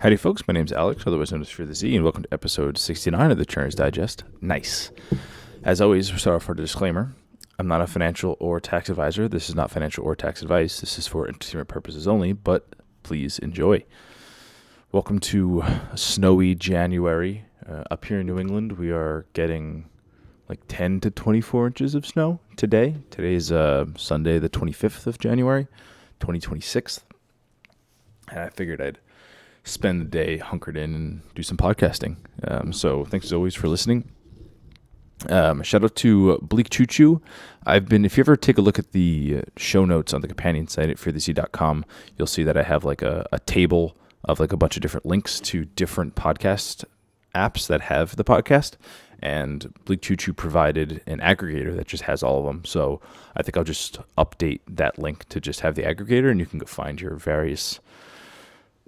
Howdy, folks. My name's Alex, otherwise known as Fear the Z, and welcome to episode 69 of the Churner's Digest. Nice. As always, we'll start off with a disclaimer. I'm not a financial or tax advisor. This is not financial or tax advice. This is for entertainment purposes only, but please enjoy. Welcome to a snowy January. Up here in New England, we are getting like 10 to 24 inches of snow today. Today is Sunday, the 25th of January, 2026. And I figured I'd spend the day hunkered in and do some podcasting. So thanks as always for listening. Shout out to Bleak Choo Choo. If you ever take a look at the show notes on the companion site at fearthec.com, you'll see that I have like a table of like a bunch of different links to different podcast apps that have the podcast. And Bleak Choo Choo provided an aggregator that just has all of them. So I think I'll just update that link to just have the aggregator, and you can go find your various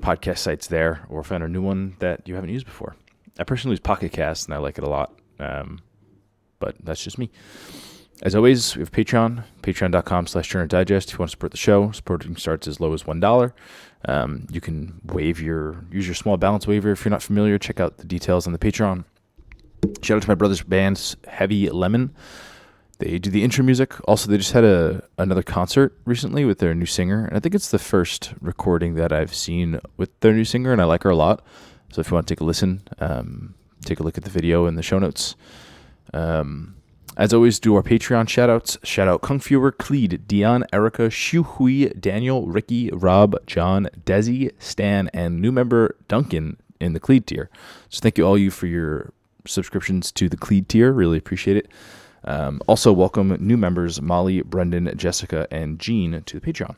podcast sites there, or find a new one that you haven't used before. I personally use Pocket Cast, and I like it a lot, but that's just me. As always, we have Patreon, patreon.com/churnerdigest. If you want to support the show, supporting starts as low as $1. You can use your small balance waiver. If you're not familiar, check out the details on the Patreon. Shout out to my brother's band, Heavy Lemon. They do the intro music. Also, they just had another concert recently with their new singer. And I think it's the first recording that I've seen with their new singer, and I like her a lot. So if you want to take a listen, take a look at the video in the show notes. As always, do our Patreon shout-outs. Shout out Kung Fuer, Cleed, Dion, Erica, Shu Hui, Daniel, Ricky, Rob, John, Desi, Stan, and new member Duncan in the Cleed tier. So thank you all for your subscriptions to the Cleed tier. Really appreciate it. Also, welcome new members Molly, Brendan, Jessica, and Jean to the Patreon.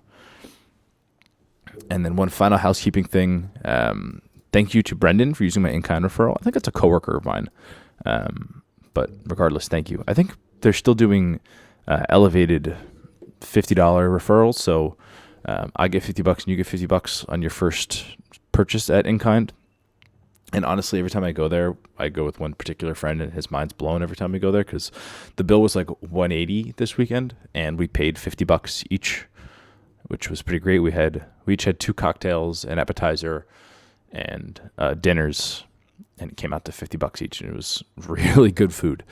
And then one final housekeeping thing. Thank you to Brendan for using my in-kind referral. I think it's a coworker of mine. But regardless, thank you. I think they're still doing elevated $50 referrals. So I get $50 and you get $50 on your first purchase at in-kind. And honestly, every time I go there, I go with one particular friend, and his mind's blown every time we go there because the bill was like $180 this weekend, and we paid $50 each, which was pretty great. We each had 2 cocktails, an appetizer, and dinners, and it came out to $50 each, and it was really good food.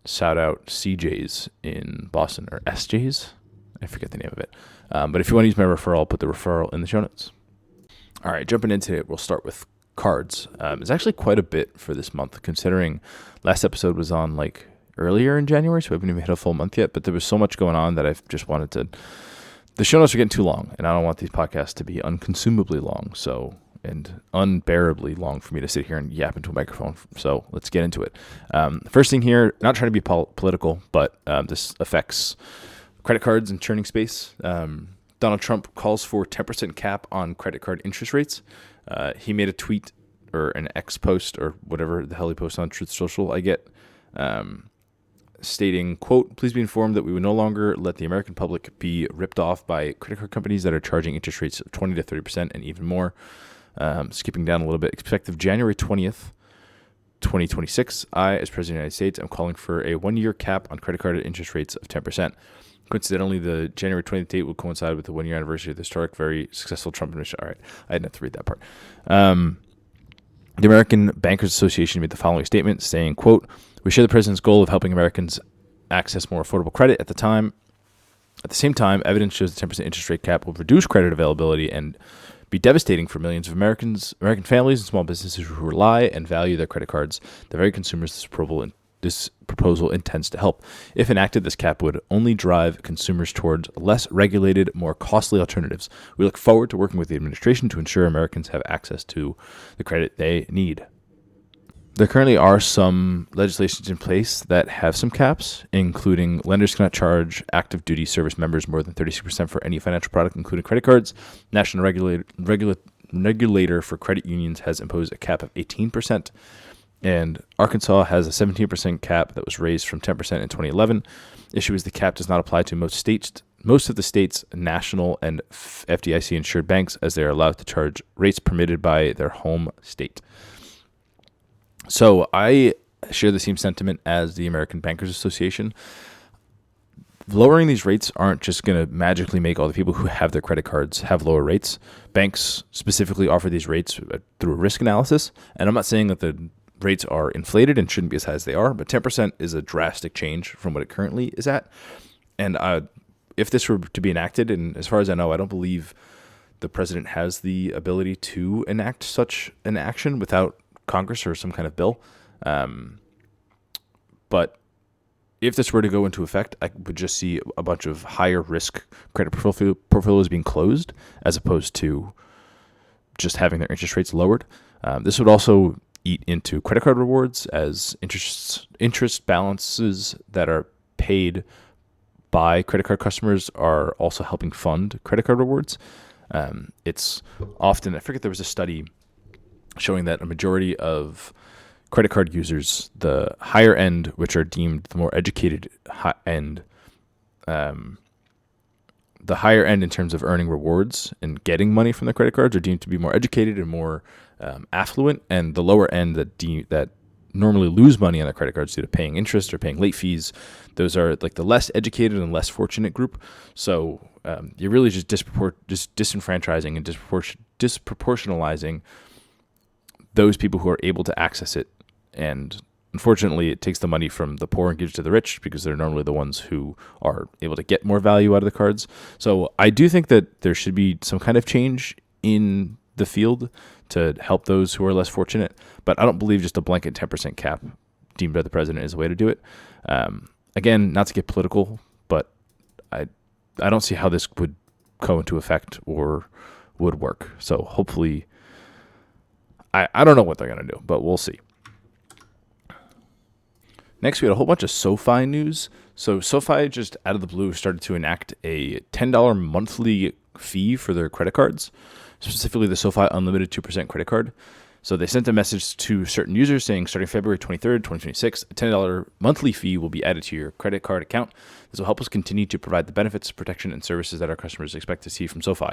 Shout out CJ's in Boston, or SJ's. I forget the name of it. But if you want to use my referral, I'll put the referral in the show notes. All right, jumping into it, we'll start with cards. It's actually quite a bit for this month, considering last episode was on like earlier in January, so we haven't even hit a full month yet, but there was so much going on that I've just wanted to... The show notes are getting too long, and I don't want these podcasts to be unconsumably long, and unbearably long for me to sit here and yap into a microphone. So let's get into it. First thing here, not trying to be political, but this affects credit cards and churning space. Donald Trump calls for 10% cap on credit card interest rates. He made a tweet or an X post or whatever the hell he posted on Truth Social, I get, stating, quote, "Please be informed that we will no longer let the American public be ripped off by credit card companies that are charging interest rates of 20 to 30% and even more." Skipping down a little bit, effective January 20th, 2026, I, as President of the United States, am calling for a 1-year cap on credit card interest rates of 10%. Coincidentally, the January 20th date will coincide with the 1-year anniversary of the historic, very successful Trump administration. All right, I didn't have to read that part. The American Bankers Association made the following statement saying, quote, "We share the president's goal of helping Americans access more affordable credit. At the same time, evidence shows the 10% interest rate cap will reduce credit availability and be devastating for millions of American families and small businesses who rely and value their credit cards. The very consumers this proposal intends to help. If enacted, this cap would only drive consumers towards less regulated, more costly alternatives. We look forward to working with the administration to ensure Americans have access to the credit they need." There currently are some legislations in place that have some caps, including lenders cannot charge active duty service members more than 36% for any financial product, including credit cards. National regulator for credit unions has imposed a cap of 18%. And Arkansas has a 17% cap that was raised from 10% in 2011. Issue is the cap does not apply to most of the state's national and FDIC-insured banks, as they are allowed to charge rates permitted by their home state. So I share the same sentiment as the American Bankers Association. lowering these rates aren't just going to magically make all the people who have their credit cards have lower rates. Banks specifically offer these rates through a risk analysis. And I'm not saying that the rates are inflated and shouldn't be as high as they are, but 10% is a drastic change from what it currently is at. And if this were to be enacted, and as far as I know, I don't believe the president has the ability to enact such an action without Congress or some kind of bill. But if this were to go into effect, I would just see a bunch of higher risk credit portfolios being closed as opposed to just having their interest rates lowered. This would also eat into credit card rewards, as interest balances that are paid by credit card customers are also helping fund credit card rewards. It's often, I forget, there was a study showing that a majority of credit card users, the higher end, which are deemed the more educated end, the higher end in terms of earning rewards and getting money from the credit cards, are deemed to be more educated and more affluent, and the lower end that normally lose money on their credit cards due to paying interest or paying late fees, those are like the less educated and less fortunate group. So you're really just disenfranchising and disproportionalizing those people who are able to access it. And unfortunately, it takes the money from the poor and gives to the rich, because they're normally the ones who are able to get more value out of the cards. So I do think that there should be some kind of change in the field to help those who are less fortunate. But I don't believe just a blanket 10% cap deemed by the president is the way to do it. Again, not to get political, but I don't see how this would go into effect or would work. So hopefully, I don't know what they're going to do, but we'll see. Next, we had a whole bunch of SoFi news. So SoFi just out of the blue started to enact a $10 monthly fee for their credit cards, specifically the SoFi Unlimited 2% credit card. So they sent a message to certain users saying, starting February 23rd, 2026, a $10 monthly fee will be added to your credit card account. This will help us continue to provide the benefits, protection, and services that our customers expect to see from SoFi.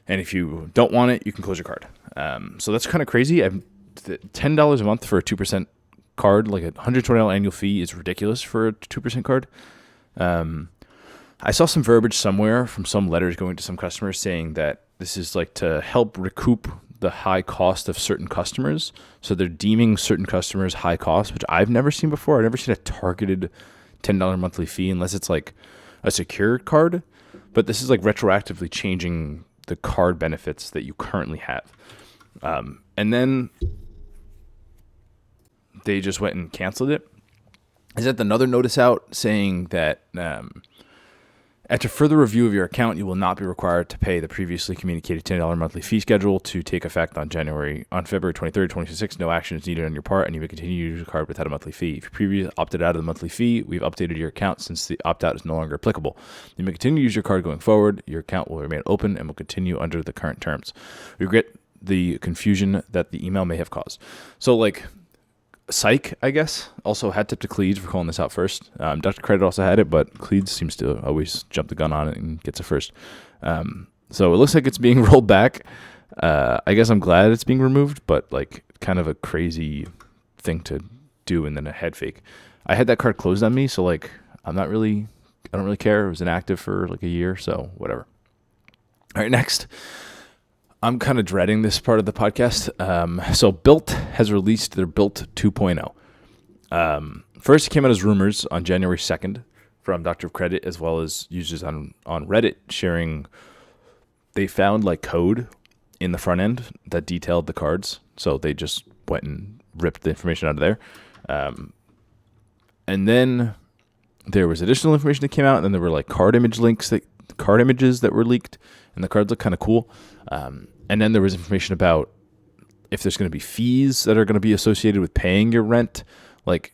And if you don't want it, you can close your card. So that's kind of crazy. $10 a month for a 2% card, like a $120 annual fee, is ridiculous for a 2% card. I saw some verbiage somewhere from some letters going to some customers saying that this is like to help recoup the high cost of certain customers. So they're deeming certain customers high cost, which I've never seen before. I've never seen a targeted $10 monthly fee unless it's like a secured card. But this is like retroactively changing the card benefits that you currently have. And then they just went and canceled it. I sent another notice out saying that after further review of your account, you will not be required to pay the previously communicated $10 monthly fee schedule to take effect on February 23rd, 2026. No action is needed on your part, and you may continue to use your card without a monthly fee. If you previously opted out of the monthly fee, we've updated your account since the opt-out is no longer applicable. You may continue to use your card going forward. Your account will remain open and will continue under the current terms. We regret the confusion that the email may have caused. So, like, Psych, I guess, also had tip to Cleeds for calling this out first. Dr. Credit also had it, but Cleeds seems to always jump the gun on it and gets it first. So it looks like it's being rolled back. I guess I'm glad it's being removed, but like kind of a crazy thing to do and then a head fake. I had that card closed on me, so like I don't really care. It was inactive for like a year, so whatever. All right, next. I'm kind of dreading this part of the podcast. So Built has released their Built 2.0. First, it came out as rumors on January 2nd from Dr. Credit, as well as users on Reddit sharing they found like code in the front end that detailed the cards. So they just went and ripped the information out of there. And then there was additional information that came out, and then there were like card images that were leaked, and the cards look kind of cool. And then there was information about if there's going to be fees that are going to be associated with paying your rent. Like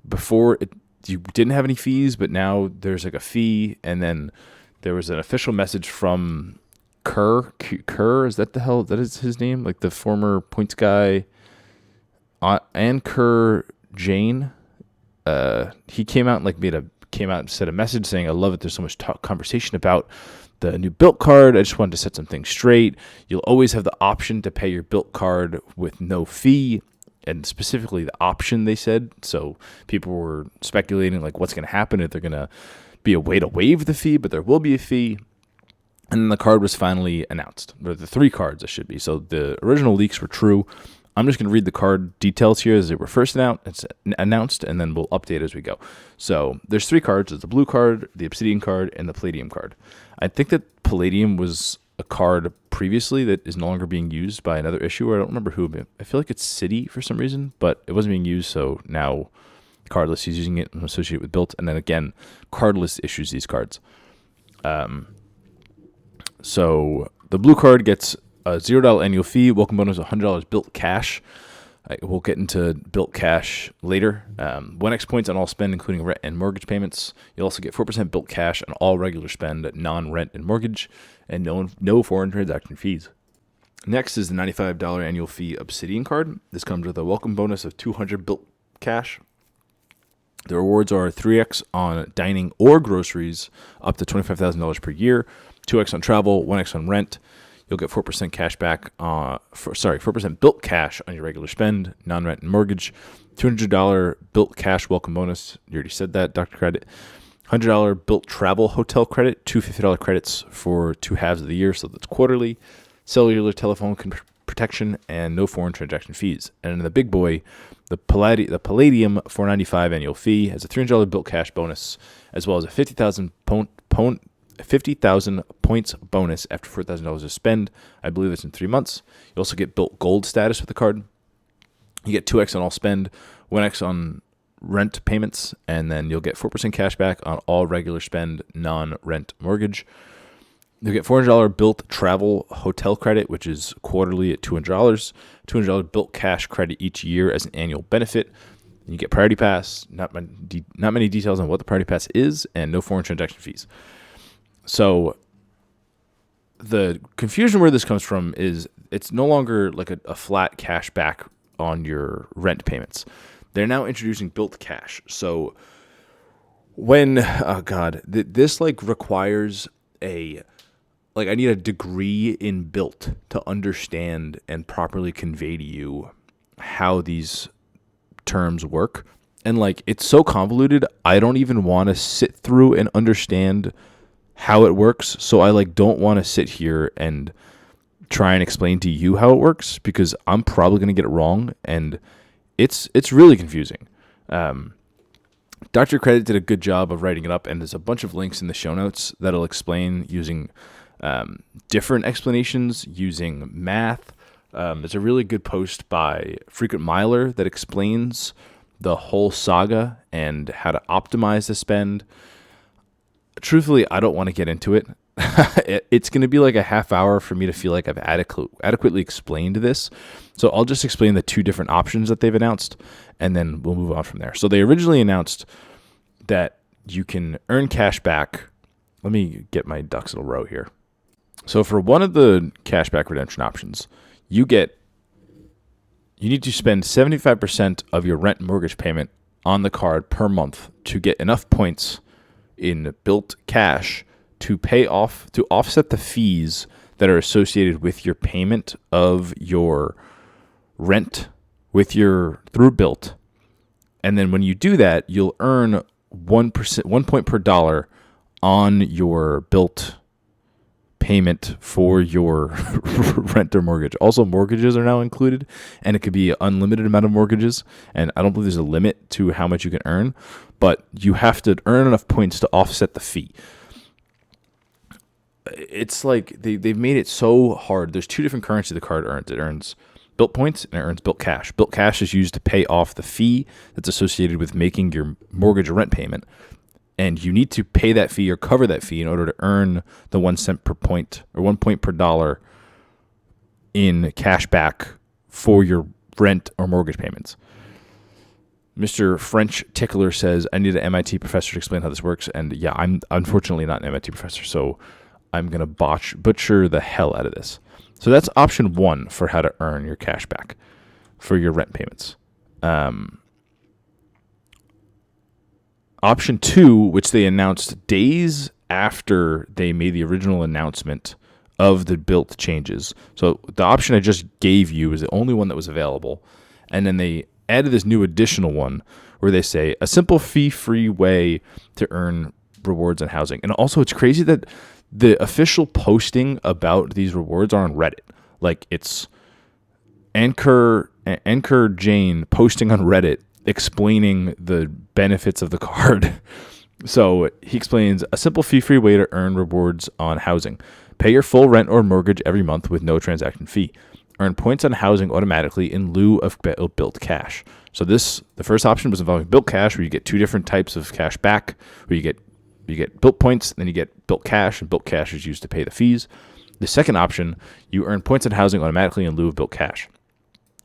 before, you didn't have any fees, but now there's like a fee. And then there was an official message from Kerr, is that that is his name? Like the former points guy, and Kerr Jane. He came out and like said a message saying, "I love it. There's so much conversation about the new Built card. I just wanted to set some things straight. You'll always have the option to pay your Built card with no fee," and specifically the option, they said. So people were speculating like what's going to happen if they're going to be a way to waive the fee, but there will be a fee. And then the card was finally announced, or the 3 cards it should be. So the original leaks were true. I'm just going to read the card details here as they were first announced, and then we'll update as we go. So there's 3 cards. There's the blue card, the obsidian card, and the palladium card. I think that palladium was a card previously that is no longer being used by another issuer. I don't remember who. I feel like it's Citi for some reason, but it wasn't being used, so now Cardless is using it and associated with Built. And then again, Cardless issues these cards. So the blue card gets a $0 annual fee, welcome bonus $100 Built Cash. We'll get into Built Cash later. 1x points on all spend, including rent and mortgage payments. You'll also get 4% Built Cash on all regular spend, non-rent and mortgage, and no foreign transaction fees. Next is the $95 annual fee Obsidian card. This comes with a welcome bonus of $200 Built Cash. The rewards are 3x on dining or groceries, up to $25,000 per year, 2x on travel, 1x on rent. You'll get 4% cash back, 4% Built Cash on your regular spend, non-rent and mortgage, $200 Built Cash welcome bonus. You already said that, Dr. Credit. $100 Built Travel Hotel Credit, two $50 credits for 2 halves of the year, so that's quarterly. Cellular telephone protection, and no foreign transaction fees. And in the big boy, the Palladium $495 annual fee has a $300 Built Cash bonus, as well as a 50,000 points bonus after $4,000 of spend. I believe it's in 3 months. You also get Built Gold status with the card. You get 2x on all spend, 1x on rent payments, and then you'll get 4% cash back on all regular spend, non-rent mortgage. You'll get $400 Built Travel Hotel Credit, which is quarterly at $200. $200 Built Cash credit each year as an annual benefit. You get Priority Pass. Not many details on what the Priority Pass is, and no foreign transaction fees. So the confusion where this comes from is it's no longer like a flat cash back on your rent payments. They're now introducing Built Cash. So when, this requires I need a degree in Built to understand and properly convey to you how these terms work. And it's so convoluted, I don't even want to sit through and understand how it works. So I don't want to sit here and try and explain to you how it works, because I'm probably going to get it wrong, and it's really confusing. Dr. Credit did a good job of writing it up, and there's a bunch of links in the show notes that'll explain using different explanations, using math. There's a really good post by Frequent Miler that explains the whole saga and how to optimize the spend. Truthfully, I don't want to get into it. It's going to be like a half hour for me to feel like I've adequately explained this. So I'll just explain the 2 different options that they've announced, and then we'll move on from there. So they originally announced that you can earn cash back. Let me get my ducks in a row here. So for one of the cashback redemption options, you need to spend 75% of your rent and mortgage payment on the card per month to get enough points in Built Cash to offset the fees that are associated with your payment of your rent through Built. And then when you do that, you'll earn 1 point per dollar on your Built payment for your rent or mortgage. Also, mortgages are now included, and it could be an unlimited amount of mortgages, and I don't believe there's a limit to how much you can earn, but you have to earn enough points to offset the fee. It's they've made it so hard. There's 2 different currencies the card earns. It earns Built points and it earns Built Cash. Built Cash is used to pay off the fee that's associated with making your mortgage or rent payment, and you need to pay that fee or cover that fee in order to earn the 1 cent per point or 1 point per dollar in cash back for your rent or mortgage payments. Mr. French Tickler says, I need an MIT professor to explain how this works. And yeah, I'm unfortunately not an MIT professor, so I'm going to butcher the hell out of this. So that's option 1 for how to earn your cash back for your rent payments. Option 2, which they announced days after they made the original announcement of the Built changes. So the option I just gave you is the only one that was available. And then they added this new additional one where they say a simple fee-free way to earn rewards on housing. And also, it's crazy that the official posting about these rewards are on Reddit. Like, it's Anchor Jane posting on Reddit explaining the benefits of the card. So he explains a simple fee-free way to earn rewards on housing. Pay your full rent or mortgage every month with no transaction fee. Earn points on housing automatically in lieu of built cash. So the first option was involving built cash, where you get two different types of cash back, where you get built points, then you get built cash, and built cash is used to pay the fees. The second option, you earn points on housing automatically in lieu of built cash.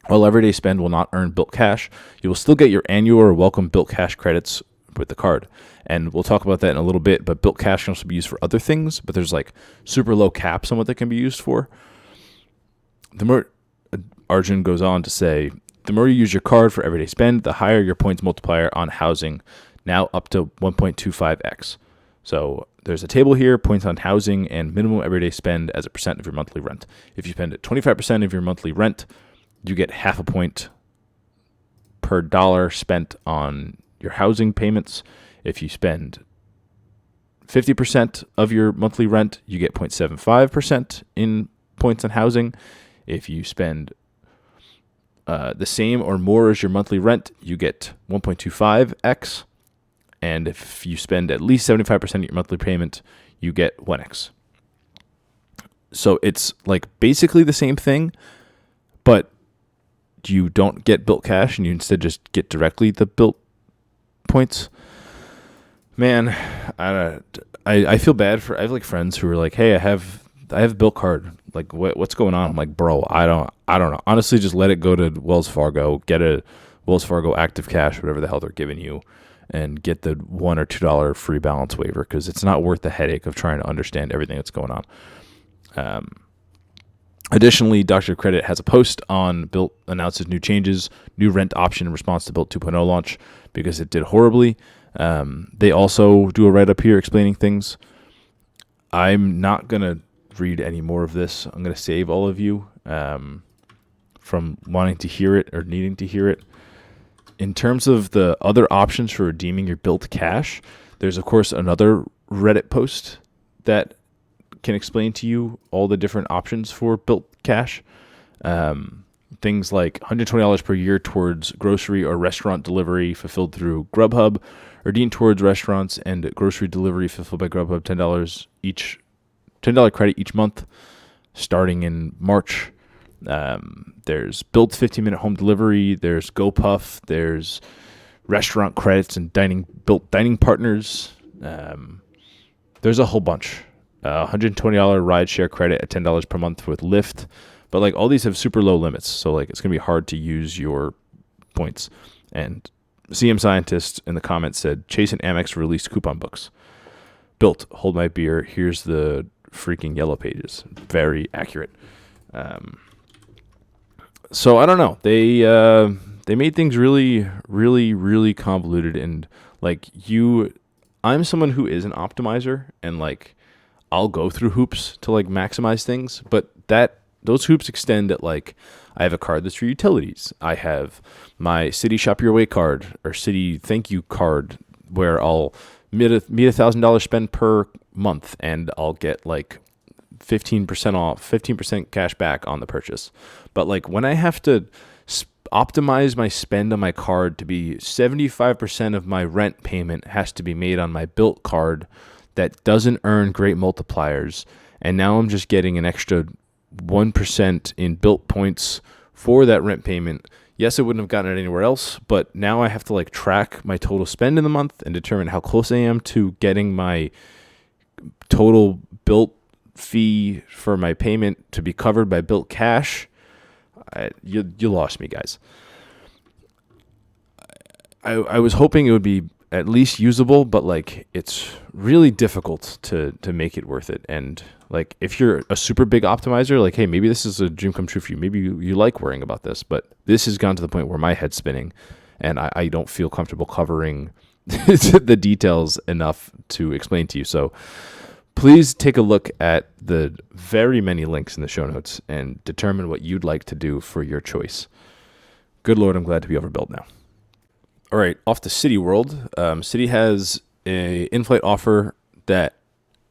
While everyday spend will not earn built cash, you will still get your annual or welcome built cash credits with the card. And we'll talk about that in a little bit, but built cash can also be used for other things, but there's like super low caps on what they can be used for. The more Arjun goes on to say, the more you use your card for everyday spend, the higher your points multiplier on housing, now up to 1.25x. So there's a table here, points on housing and minimum everyday spend as a percent of your monthly rent. If you spend 25% of your monthly rent, you get half a point per dollar spent on your housing payments. If you spend 50% of your monthly rent, you get 0.75% in points on housing. If you spend the same or more as your monthly rent, you get 1.25x. And if you spend at least 75% of your monthly payment, you get 1x. So it's like basically the same thing, but you don't get built cash and you instead just get directly the built points. Man, I feel bad I have like friends who are like, hey, I have a built card. Like, what's going on? I'm like, bro, I don't know. Honestly, just let it go to Wells Fargo, get a Wells Fargo Active Cash, whatever the hell they're giving you, and get the $1 or $2 free balance waiver, because it's not worth the headache of trying to understand everything that's going on. Additionally, Dr. Credit has a post on Built announces new changes, new rent option in response to Built 2.0 launch because it did horribly. They also do a write-up here explaining things. I'm not going to read any more of this. I'm going to save all of you from wanting to hear it or needing to hear it. In terms of the other options for redeeming your Built cash, there's, of course, another Reddit post that can explain to you all the different options for Built cash. Things like $120 per year towards grocery or restaurant delivery fulfilled through Grubhub, redeemed towards restaurants and grocery delivery fulfilled by Grubhub, $10 credit each month starting in March. There's Built 15-minute home delivery, there's GoPuff, there's restaurant credits and Built dining partners. There's a whole bunch. $120 rideshare credit at $10 per month with Lyft. But like all these have super low limits, so like it's going to be hard to use your points. And CM Scientist in the comments said, Chase and Amex released coupon books. Built, hold my beer, here's the freaking yellow pages. Very accurate. So I don't know. They made things really, really, really convoluted, and like I'm someone who is an optimizer, and like I'll go through hoops to like maximize things, but those hoops extend at like I have a card that's for utilities. I have my City Shop Your Way card or City Thank You card where I'll meet $1,000 spend per month and I'll get like 15% off, 15% cash back on the purchase. But like when I have to optimize my spend on my card to be 75% of my rent payment has to be made on my Built card that doesn't earn great multipliers, and now I'm just getting an extra 1% in Built points for that rent payment. Yes, I wouldn't have gotten it anywhere else, but now I have to like track my total spend in the month and determine how close I am to getting my total Built fee for my payment to be covered by Built cash. You lost me, guys. I was hoping it would be at least usable, but like it's really difficult to make it worth it. And like if you're a super big optimizer, like hey, maybe this is a dream come true for you. Maybe you like worrying about this, but this has gone to the point where my head's spinning and I don't feel comfortable covering the details enough to explain to you. So please take a look at the very many links in the show notes and determine what you'd like to do for your choice. Good Lord, I'm glad to be overbuilt now. All right, off to City World. City has a in-flight offer that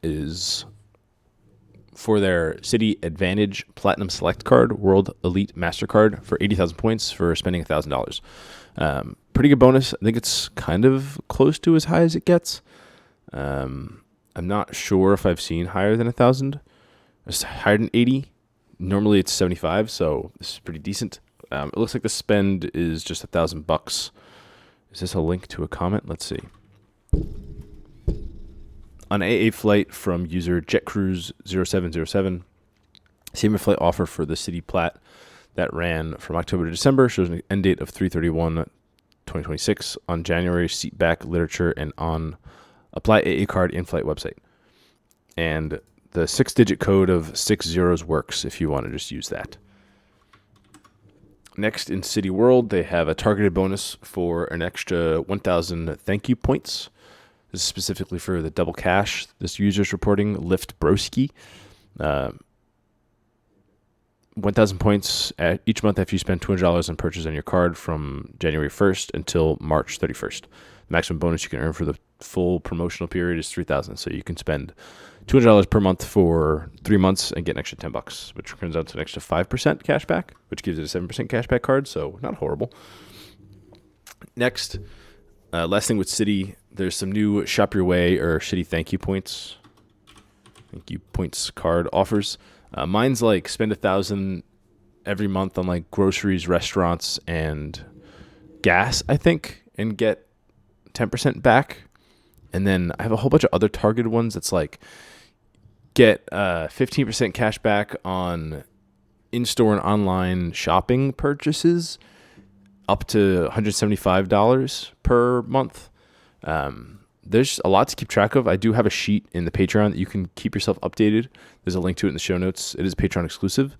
is for their City Advantage Platinum Select Card, World Elite MasterCard for 80,000 points for spending $1,000. Pretty good bonus. I think it's kind of close to as high as it gets. I'm not sure if I've seen higher than 1,000. It's higher than 80. Normally it's 75, so this is pretty decent. It looks like the spend is just $1,000. Is this a link to a comment? Let's see. On AA flight from user JetCruise0707, same flight offer for the City Plat that ran from October to December, shows an end date of 3/31/2026 on January seatback literature and on Apply AA card in-flight website. And the 6-digit code of 6 zeros works if you want to just use that. Next, in City World, they have a targeted bonus for an extra 1,000 thank you points. This is specifically for the double cash. This user is reporting Lift Broski. 1,000 points each month after you spend $200 on purchase on your card from January 1st until March 31st. The maximum bonus you can earn for the full promotional period is 3,000. So you can spend $200 per month for 3 months and get an extra $10, which turns out to an extra 5% cash back, which gives it a 7% cash back card. So not horrible. Next, last thing with City, there's some new Shop Your Way or Shitty Thank You points. Thank you points card offers. Mine's like spend 1,000 every month on like groceries, restaurants, and gas, I think, and get 10% back. And then I have a whole bunch of other targeted ones that's like get 15% cash back on in-store and online shopping purchases up to $175 per month. There's a lot to keep track of. I do have a sheet in the Patreon that you can keep yourself updated. There's a link to it in the show notes. It is Patreon exclusive.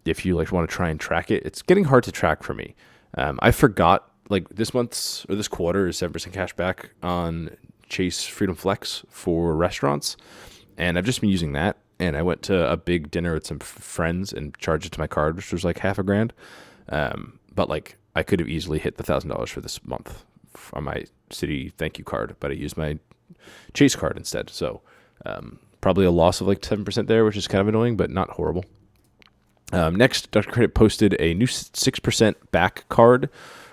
If you like want to try and track it, it's getting hard to track for me. I forgot like this month's or this quarter is 7% cash back on Chase Freedom Flex for restaurants. And I've just been using that. And I went to a big dinner with some friends and charged it to my card, which was like $500. But like I could have easily hit the $1,000 for this month on my City thank you card, but I used my Chase card instead. So probably a loss of like 7% there, which is kind of annoying, but not horrible. Next, Dr. Credit posted a new 6% back card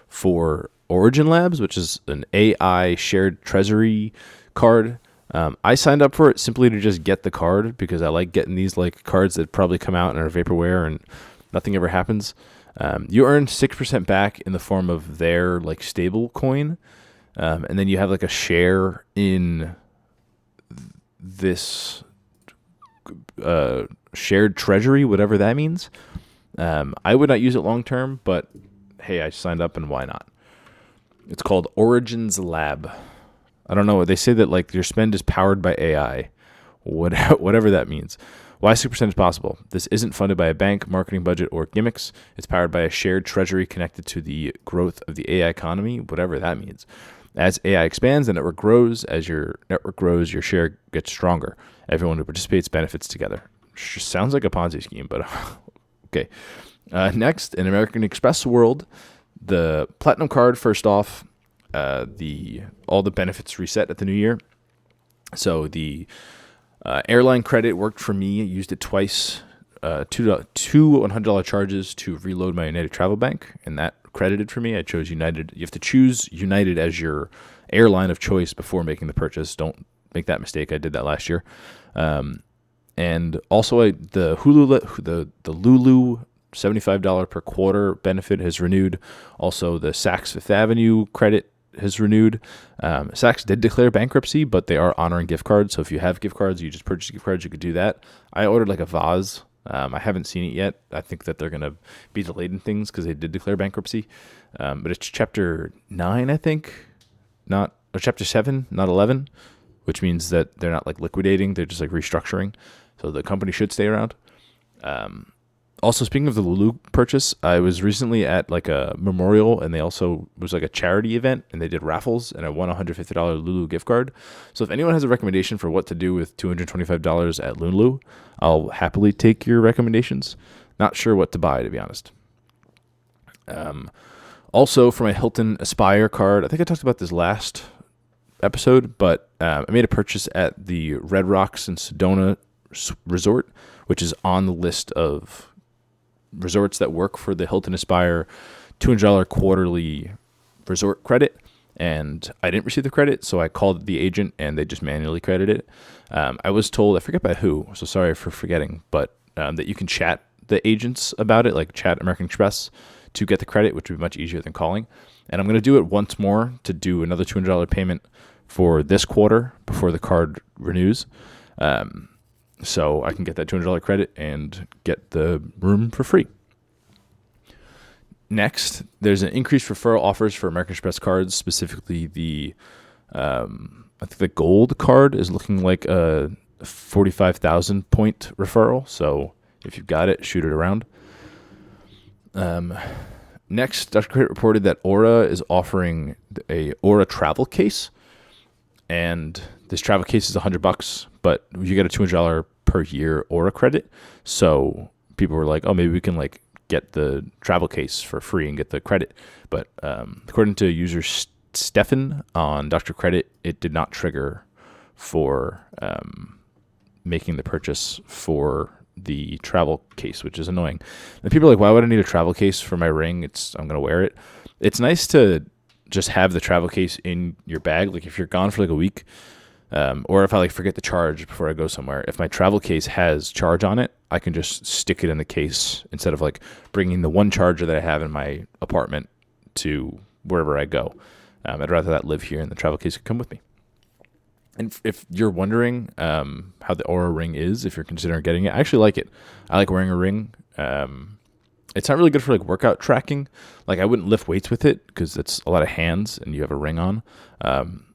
for Origin Labs, which is an AI shared treasury card. I signed up for it simply to just get the card because I like getting these like cards that probably come out and are vaporware and nothing ever happens. You earn 6% back in the form of their like stable coin. And then you have like a share in this shared treasury, whatever that means. I would not use it long term, but hey, I signed up and why not? It's called Origins Lab. I don't know. They say that like your spend is powered by AI, whatever that means. Why 6% is possible? This isn't funded by a bank, marketing budget, or gimmicks. It's powered by a shared treasury connected to the growth of the AI economy, whatever that means. As AI expands, the network grows. As your network grows, your share gets stronger. Everyone who participates benefits together. Sounds like a Ponzi scheme, but okay. Next, in American Express world, the Platinum card, first off, all the benefits reset at the new year. So the airline credit worked for me. I used it twice. Two $100 charges to reload my United Travel Bank, and that credited for me. I chose United. You have to choose United as your airline of choice before making the purchase. Don't make that mistake. I did that last year. And also the Lulu $75 per quarter benefit has renewed. Also, the Saks Fifth Avenue credit has renewed. Saks did declare bankruptcy, but they are honoring gift cards. So if you have gift cards, you just purchase gift cards, you could do that. I ordered like a vase. I haven't seen it yet. I think that they're going to be delayed in things because they did declare bankruptcy. But it's chapter 9, I think, or chapter 7, not 11, which means that they're not like liquidating. They're just like restructuring. So the company should stay around. Also, speaking of the Lulu purchase, I was recently at like a memorial, and they also was like a charity event, and they did raffles, and I won a $150 Lulu gift card. So if anyone has a recommendation for what to do with $225 at Lulu, I'll happily take your recommendations. Not sure what to buy, to be honest. Also, for my Hilton Aspire card, I think I talked about this last episode, but I made a purchase at the Red Rocks in Sedona Resort, which is on the list of resorts that work for the Hilton Aspire $200 quarterly resort credit. And I didn't receive the credit, so I called the agent, and they just manually credited it. I was told, I forget by who, so sorry for forgetting, but that you can chat the agents about it, like chat American Express, to get the credit, which would be much easier than calling. And I'm going to do it once more to do another $200 payment for this quarter before the card renews, so I can get that $200 credit and get the room for free. Next, there's an increased referral offers for American Express cards, specifically the, I think the gold card is looking like a 45,000 point referral. So if you've got it, shoot it around. Next, Dr. Credit reported that Aura is offering a Aura travel case, and this travel case is $100, but you get a $200 per year Aura credit. So people were like, oh, maybe we can like get the travel case for free and get the credit. But according to user Stefan on Dr. Credit, it did not trigger for making the purchase for the travel case, which is annoying. And people are like, why would I need a travel case for my ring? I'm going to wear it. It's nice to just have the travel case in your bag. Like if you're gone for like a week, or if I like forget the charge before I go somewhere, if my travel case has charge on it, I can just stick it in the case instead of like bringing the one charger that I have in my apartment to wherever I go. I'd rather that live here and the travel case could come with me. And if you're wondering how the Aura ring is, if you're considering getting it, I actually like it. I like wearing a ring. It's not really good for like workout tracking. Like I wouldn't lift weights with it because it's a lot of hands and you have a ring on.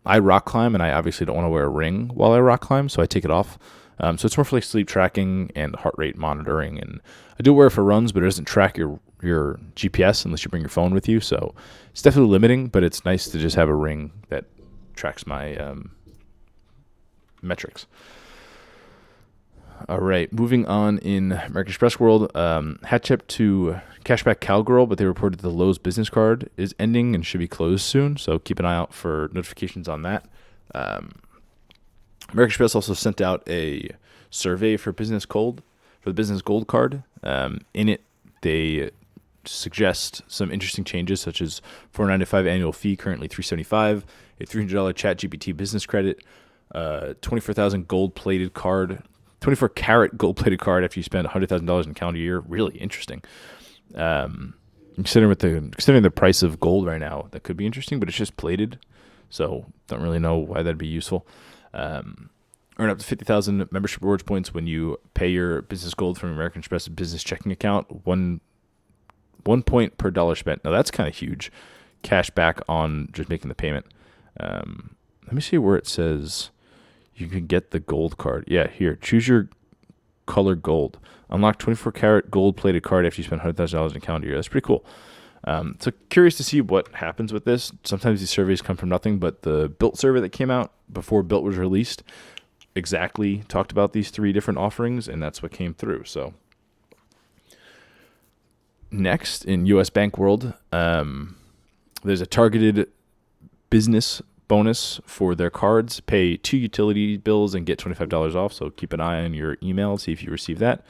I rock climb and I obviously don't want to wear a ring while I rock climb, so I take it off. So it's more for like sleep tracking and heart rate monitoring. And I do wear it for runs, but it doesn't track your GPS unless you bring your phone with you. So it's definitely limiting, but it's nice to just have a ring that tracks my metrics. All right, moving on in American Express world, hat tip to Cashback Cowgirl, but they reported the Lowe's business card is ending and should be closed soon, so keep an eye out for notifications on that. American Express also sent out a survey for the business gold card. In it, they suggest some interesting changes, such as $495 annual fee, currently $375, a $300 ChatGPT business credit, 24,000 gold-plated card, 24-karat gold-plated card after you spend $100,000 in a calendar year. Really interesting. Considering the price of gold right now, that could be interesting, but it's just plated, so don't really know why that'd be useful. Earn up to 50,000 membership rewards points when you pay your business gold from American Express business checking account. One point per dollar spent. Now that's kind of huge. Cash back on just making the payment. Let me see where it says you can get the gold card. Yeah, here. Choose your color gold. Unlock 24-karat gold-plated card after you spend $100,000 in a calendar year. That's pretty cool. So curious to see what happens with this. Sometimes these surveys come from nothing, but the Built survey that came out before Built was released exactly talked about these three different offerings, and that's what came through. So next, in U.S. Bank world, there's a targeted business bonus for their cards. Pay 2 utility bills and get $25 off, so keep an eye on your email, see if you receive that.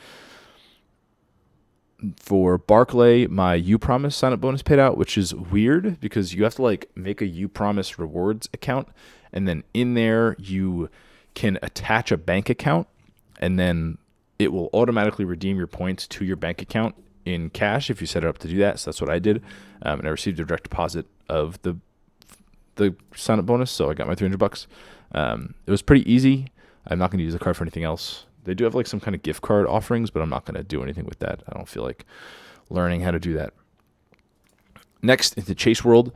For Barclay, my UPromise sign-up bonus paid out, which is weird because you have to like make a UPromise rewards account, and then in there you can attach a bank account, and then it will automatically redeem your points to your bank account in cash if you set it up to do that. So that's what I did, and I received a direct deposit of the sign-up bonus, so I got my $300. It was pretty easy. I'm not going to use the card for anything else. They do have like some kind of gift card offerings, but I'm not going to do anything with that. I don't feel like learning how to do that. Next, into Chase world,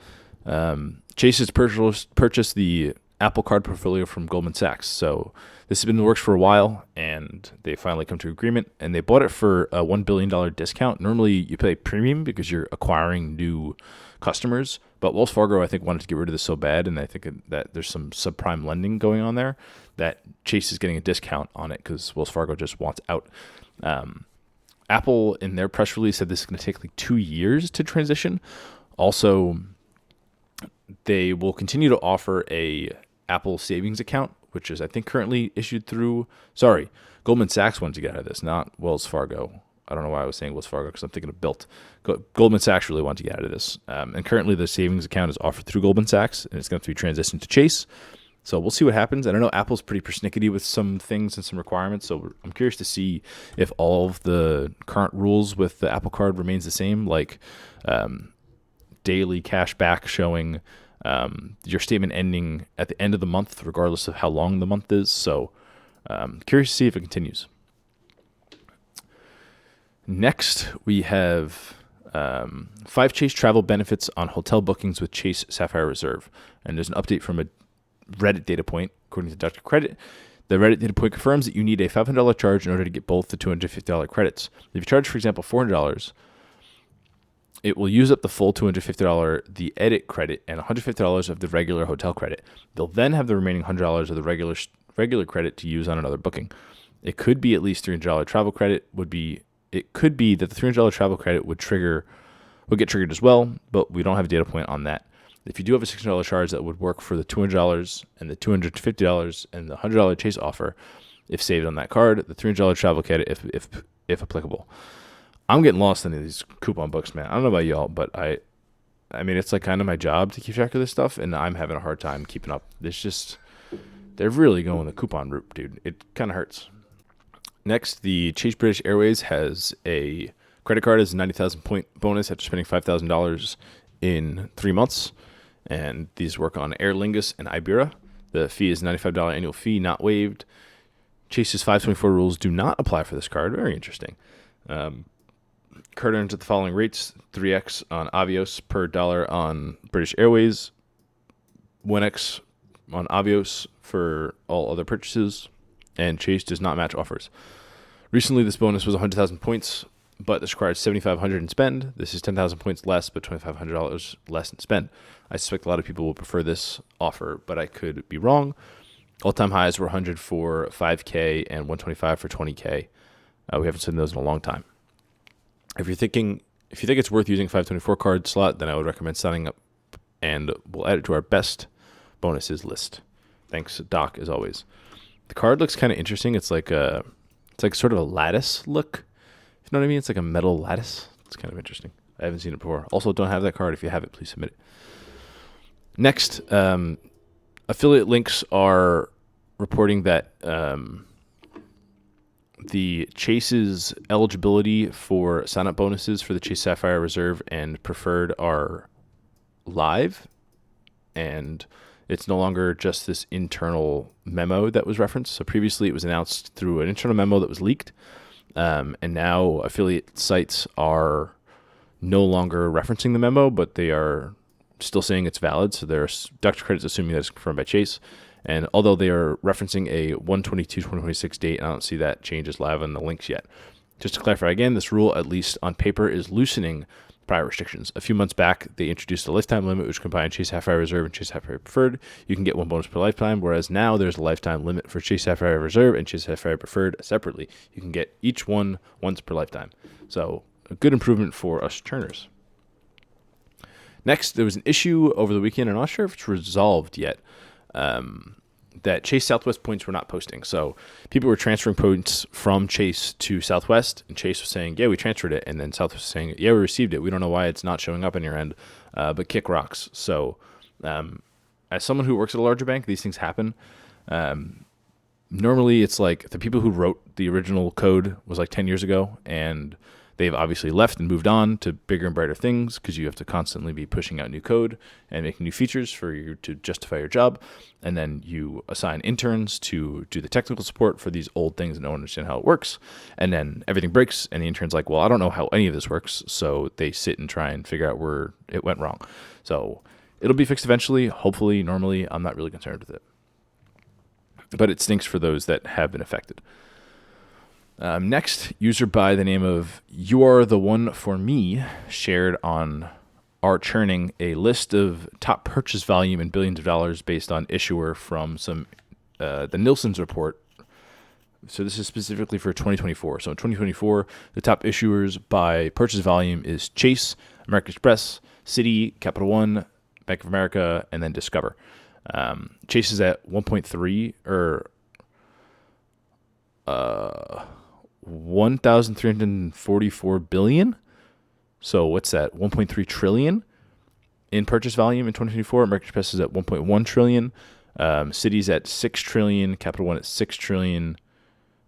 Chase has purchased the Apple Card portfolio from Goldman Sachs. So this has been in the works for a while, and they finally come to agreement, and they bought it for a $1 billion discount. Normally, you pay premium because you're acquiring new customers, but Wells Fargo, I think, wanted to get rid of this so bad, and I think that there's some subprime lending going on there, that Chase is getting a discount on it because Wells Fargo just wants out. Apple, in their press release, said this is going to take like 2 years to transition. Also, they will continue to offer a Apple savings account, which is, I think, currently issued through, Goldman Sachs wanted to get out of this, not Wells Fargo. I don't know why I was saying Wells Fargo because I'm thinking of Built. Goldman Sachs really wanted to get out of this. And currently the savings account is offered through Goldman Sachs, and it's going to be transitioned to Chase. So we'll see what happens. I don't know, Apple's pretty persnickety with some things and some requirements, so I'm curious to see if all of the current rules with the Apple Card remains the same, like daily cash back showing your statement ending at the end of the month, regardless of how long the month is. So curious to see if it continues. Next, we have 5 Chase travel benefits on hotel bookings with Chase Sapphire Reserve. And there's an update from a Reddit data point, according to Dr. Credit. The Reddit data point confirms that you need a $500 charge in order to get both the $250 credits. If you charge, for example, $400, it will use up the full $250 the edit credit and $150 of the regular hotel credit. They'll then have the remaining $100 of the regular credit to use on another booking. It could be at least $300 travel credit It could be that the $300 travel credit would get triggered as well, but we don't have a data point on that. If you do have a $600 charge, that would work for the $200 and the $250 and the $100 Chase offer if saved on that card, the $300 travel credit if applicable. I'm getting lost in these coupon books, man. I don't know about y'all, but I mean, it's like kind of my job to keep track of this stuff, and I'm having a hard time keeping up. They're really going the coupon route, dude. It kind of hurts. Next, the Chase British Airways has a credit card as a 90,000 point bonus after spending $5,000 in 3 months. And these work on Aer Lingus and Iberia. The fee is $95 annual fee, not waived. Chase's 524 rules do not apply for this card. Very interesting. Card earns at the following rates: 3x on Avios per dollar on British Airways, 1x on Avios for all other purchases, and Chase does not match offers. Recently, this bonus was 100,000 points, but this requires 7,500 in spend. This is 10,000 points less, but $2,500 less in spend. I suspect a lot of people will prefer this offer, but I could be wrong. All-time highs were 100 for 5K and 125 for 20K. We haven't seen those in a long time. If you think it's worth using a 524 card slot, then I would recommend signing up, and we'll add it to our best bonuses list. Thanks, Doc, as always. The card looks kind of interesting. It's like sort of a lattice look. You know what I mean? It's like a metal lattice. It's kind of interesting. I haven't seen it before. Also, don't have that card. If you have it, please submit it. Next, affiliate links are reporting that the Chase's eligibility for sign-up bonuses for the Chase Sapphire Reserve and Preferred are live, and it's no longer just this internal memo that was referenced. So previously it was announced through an internal memo that was leaked, and now affiliate sites are no longer referencing the memo, but they are still saying it's valid. So Dr. Credit's assuming that it's confirmed by Chase. And although they are referencing a 1/22/2026 date, I don't see that change as live on the links yet. Just to clarify again, this rule, at least on paper, is loosening prior restrictions. A few months back, they introduced a lifetime limit, which combined Chase Sapphire Reserve and Chase Sapphire Preferred. You can get 1 bonus per lifetime, whereas now there's a lifetime limit for Chase Sapphire Reserve and Chase Sapphire Preferred separately. You can get each one once per lifetime. So a good improvement for us turners. Next, there was an issue over the weekend. I'm not sure if it's resolved yet. That Chase Southwest points were not posting. So people were transferring points from Chase to Southwest, and Chase was saying, yeah, we transferred it. And then Southwest was saying, yeah, we received it. We don't know why it's not showing up on your end, but kick rocks. So as someone who works at a larger bank, these things happen. Normally it's like the people who wrote the original code was like 10 years ago, and they've obviously left and moved on to bigger and brighter things because you have to constantly be pushing out new code and making new features for you to justify your job. And then you assign interns to do the technical support for these old things and don't understand how it works. And then everything breaks and the intern's like, well, I don't know how any of this works. So they sit and try and figure out where it went wrong. So it'll be fixed eventually. Hopefully, normally, I'm not really concerned with it. But it stinks for those that have been affected. Next, user by the name of You Are the One for Me shared on our churning a list of top purchase volume in billions of dollars based on issuer from the Nielsen's report. So this is specifically for 2024. So in 2024, the top issuers by purchase volume is Chase, American Express, Citi, Capital One, Bank of America, and then Discover. Chase is at 1.3 or 1,344 billion. So what's that? 1.3 trillion in purchase volume in 2024. American Express is at 1.1 trillion. Citi's at 6 trillion. Capital One at 6 trillion.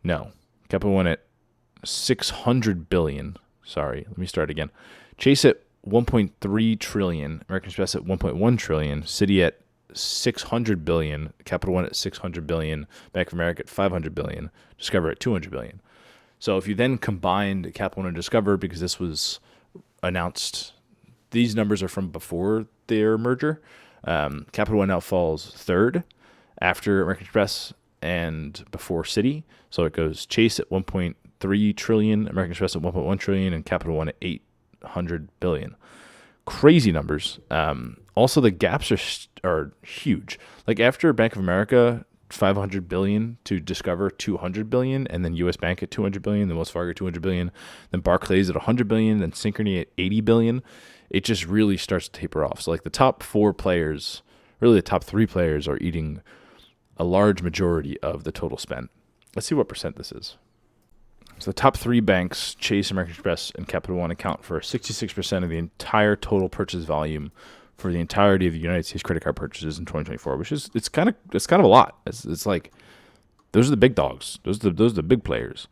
No, Capital One at 600 billion. Sorry, let me start again. Chase at 1.3 trillion. American Express at 1.1 trillion. Citi at 600 billion. Capital One at 600 billion. Bank of America at 500 billion. Discover at 200 billion. So if you then combined Capital One and Discover, because this was announced, these numbers are from before their merger. Capital One now falls third after American Express and before Citi. So it goes Chase at 1.3 trillion, American Express at 1.1 trillion, and Capital One at 800 billion. Crazy numbers. Also, the gaps are huge. Like after Bank of America, 500 billion to Discover 200 billion, and then US Bank at 200 billion, then Wells Fargo 200 billion, then Barclays at 100 billion, then Synchrony at 80 billion. It just really starts to taper off. So like the top four players, really the top three players, are eating a large majority of the total spend. Let's see what percent this is. So the top three banks, Chase, American Express, and Capital One, account for 66% of the entire total purchase volume for the entirety of the United States credit card purchases in 2024, which is it's kind of a lot. It's like those are the big dogs. Those are the big players,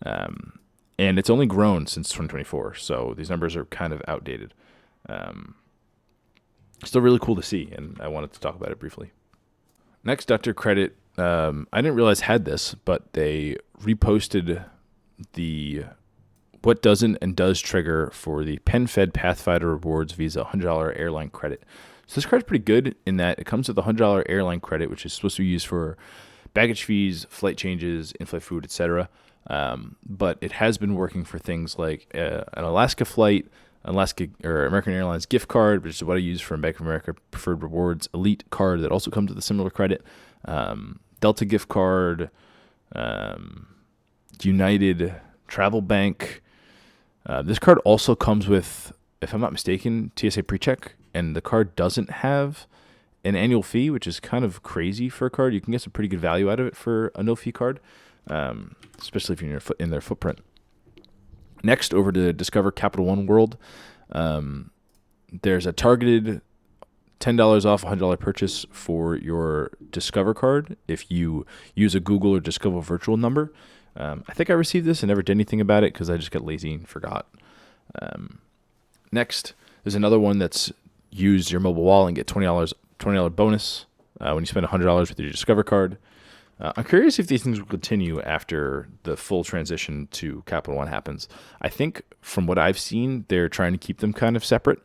and it's only grown since 2024. So these numbers are kind of outdated. Still really cool to see, and I wanted to talk about it briefly. Next, Dr. Credit. I didn't realize had this, but they reposted the what doesn't and does trigger for the PenFed Pathfinder Rewards Visa $100 airline credit. So this card's pretty good in that it comes with a $100 airline credit, which is supposed to be used for baggage fees, flight changes, in-flight food, etc. But it has been working for things like an Alaska flight, Alaska or American Airlines gift card, which is what I use for Bank of America Preferred Rewards Elite card that also comes with a similar credit, Delta gift card, United Travel Bank. This card also comes with, if I'm not mistaken, TSA PreCheck, and the card doesn't have an annual fee, which is kind of crazy for a card. You can get some pretty good value out of it for a no-fee card, especially if you're in their footprint. Next, over to Discover Capital One World. There's a targeted $10 off $100 purchase for your Discover card if you use a Google or Discover virtual number. I think I received this and never did anything about it because I just got lazy and forgot. Next, there's another one that's use your mobile wallet and get $20 bonus when you spend $100 with your Discover card. I'm curious if these things will continue after the full transition to Capital One happens. I think from what I've seen, they're trying to keep them kind of separate.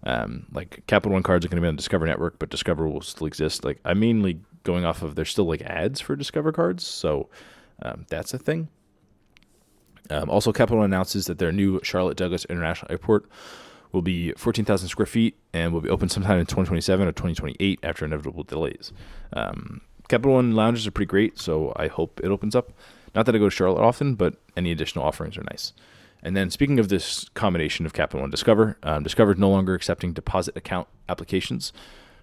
Like Capital One cards are going to be on the Discover network, but Discover will still exist. Like I'm mainly going off of there's still like ads for Discover cards, so that's a thing. Also, Capital One announces that their new Charlotte Douglas International Airport will be 14,000 square feet and will be open sometime in 2027 or 2028 after inevitable delays. Capital One lounges are pretty great, so I hope it opens up. Not that I go to Charlotte often, but any additional offerings are nice. And then speaking of this combination of Capital One and Discover, Discover is no longer accepting deposit account applications.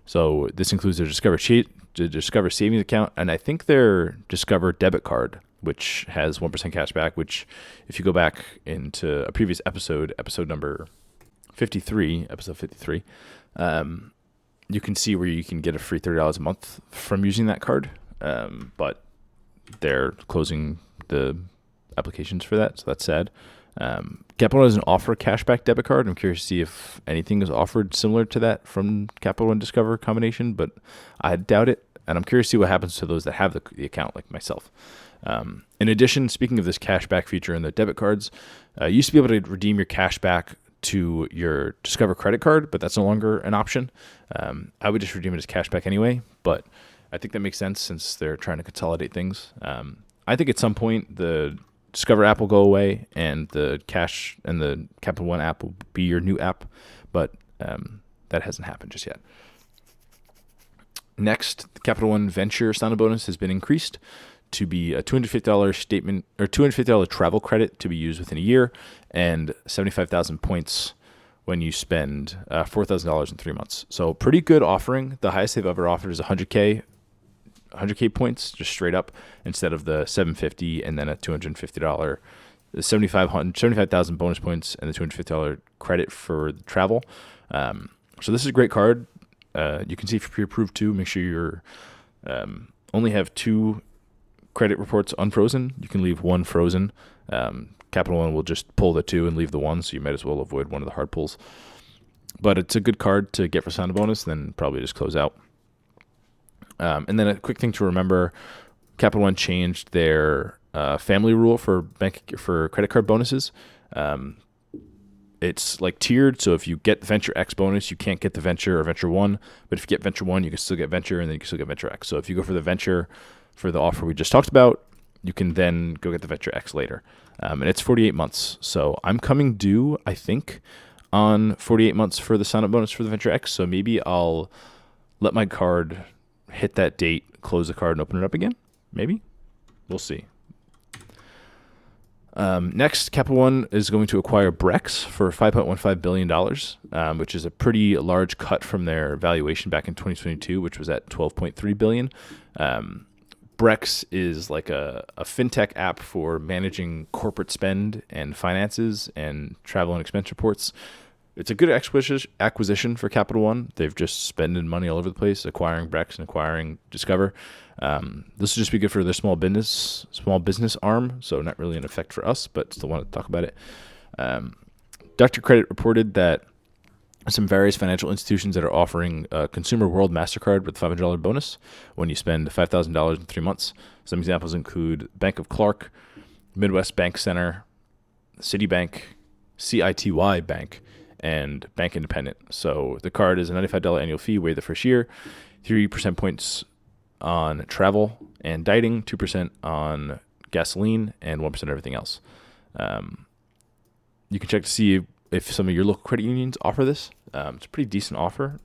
So this includes their Discover savings account, and I think their Discover debit card, which has 1% cash back, which if you go back into a previous episode number 53, episode 53, you can see where you can get a free $30 a month from using that card. But they're closing the applications for that, so that's sad. Capital One doesn't offer a cashback debit card. I'm curious to see if anything is offered similar to that from Capital One Discover combination, but I doubt it. And I'm curious to see what happens to those that have the account, like myself. In addition, speaking of this cashback feature in the debit cards, you used to be able to redeem your cashback to your Discover credit card, but that's no longer an option. I would just redeem it as cashback anyway, but I think that makes sense since they're trying to consolidate things. I think at some point the Discover app will go away and the Cash and the Capital One app will be your new app, but that hasn't happened just yet. Next, the Capital One Venture sign-up bonus has been increased to be a $250 statement or $250 travel credit to be used within a year and 75,000 points when you spend $4,000 in 3 months. So pretty good offering. The highest they've ever offered is 100K points, just straight up, instead of the 750 and then a $250, the 75,000 bonus points and the $250 credit for travel. So this is a great card. You can see if you're pre-approved too. Make sure you're only have 2 credit reports unfrozen. You can leave 1 frozen. Capital One will just pull the 2 and leave the 1, so you might as well avoid one of the hard pulls. But it's a good card to get for sign-up bonus, then probably just close out. And then a quick thing to remember, Capital One changed their family rule for credit card bonuses. It's like tiered, so if you get the Venture X bonus, you can't get the Venture or Venture 1. But if you get Venture 1, you can still get Venture, and then you can still get Venture X. So if you go for the Venture for the offer we just talked about, you can then go get the Venture X later. And it's 48 months. So I'm coming due, I think, on 48 months for the sign-up bonus for the Venture X. So maybe I'll let my card hit that date, close the card, and open it up again. Maybe. We'll see. Next, Capital One is going to acquire Brex for $5.15 billion, which is a pretty large cut from their valuation back in 2022, which was at $12.3 billion. Brex is like a fintech app for managing corporate spend and finances and travel and expense reports. It's a good acquisition for Capital One. They've just spending money all over the place, acquiring Brex and acquiring Discover. This will just be good for their small business arm, so not really an effect for us, but still want to talk about it. Dr. Credit reported that some various financial institutions that are offering a Consumer World MasterCard with $500 bonus when you spend $5,000 in 3 months. Some examples include Bank of Clark, Midwest Bank Center, Citibank, CITY Bank, and Bank Independent. So the card is a $95 annual fee, waive the first year, 3% points on travel and dining, 2% on gasoline, and 1% everything else. You can check to see if some of your local credit unions offer this. It's a pretty decent offer.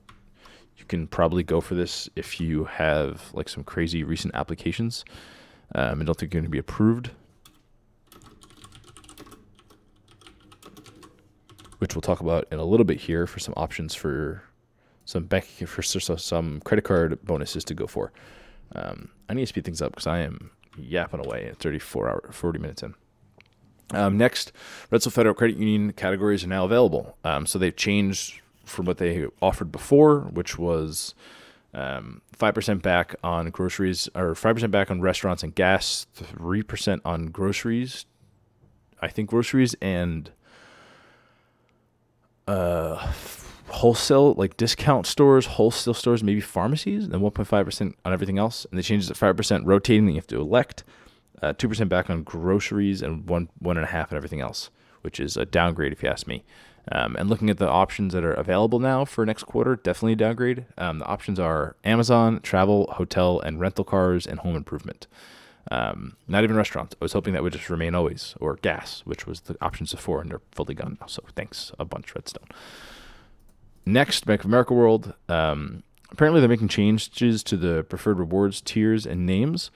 You can probably go for this if you have like some crazy recent applications. I don't think you're going to be approved, which we'll talk about in a little bit here for some options for some some credit card bonuses to go for. I need to speed things up because I am yapping away at 40 minutes in. Next, Retzel Federal Credit Union categories are now available. So they've changed from what they offered before, which was 5% back on groceries, or 5% back on restaurants and gas, 3% on groceries. I think groceries and wholesale, like discount stores, wholesale stores, maybe pharmacies, and then 1.5% on everything else. And they changed it to 5% rotating that you have to elect. 2% back on groceries and 1.5% on everything else, which is a downgrade if you ask me. And looking at the options that are available now for next quarter, definitely a downgrade. The options are Amazon, travel, hotel, and rental cars, and home improvement. Not even restaurants. I was hoping that would just remain always, or gas, which was the options before, and they're fully gone now. So thanks a bunch, Redstone. Next, Bank of America World. Apparently they're making changes to the preferred rewards tiers and names.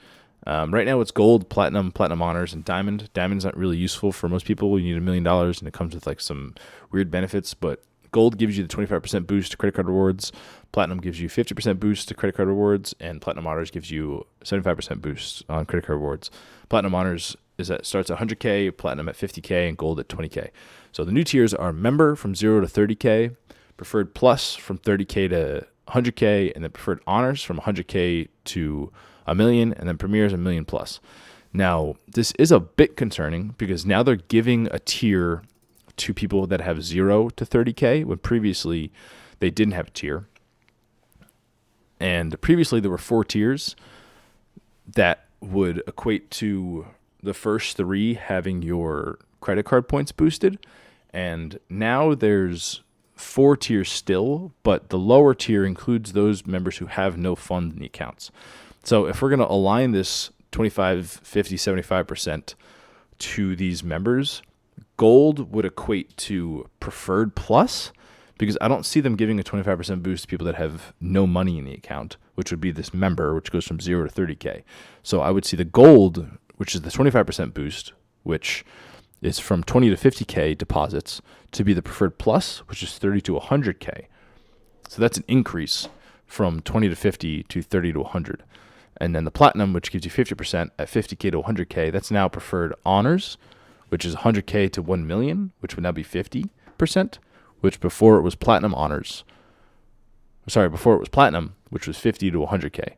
Right now it's gold, platinum honors, and diamond. Diamond's not really useful for most people. You need $1 million, and it comes with like some weird benefits. But gold gives you the 25% boost to credit card rewards. Platinum gives you 50% boost to credit card rewards, and platinum honors gives you 75% boost on credit card rewards. Platinum honors starts at 100K, platinum at 50K, and gold at 20K. So the new tiers are member from 0 to 30K, preferred plus from 30K to 100K, and then preferred honors from 100K to $1 million, and then Premier is $1 million plus. Now, this is a bit concerning because now they're giving a tier to people that have 0 to 30K when previously they didn't have a tier. And previously there were 4 tiers that would equate to the first 3 having your credit card points boosted. And now there's 4 tiers still, but the lower tier includes those members who have no fund in the accounts. So if we're going to align this 25, 50, 75% to these members, gold would equate to preferred plus, because I don't see them giving a 25% boost to people that have no money in the account, which would be this member, which goes from 0 to 30K. So I would see the gold, which is the 25% boost, which is from 20 to 50K deposits to be the preferred plus, which is 30 to 100K. So that's an increase from 20 to 50 to 30 to 100. And then the platinum, which gives you 50% at 50K to 100K, that's now preferred honors, which is 100K to 1 million, which would now be 50%, which before it was platinum honors. Before it was platinum, which was 50 to 100K.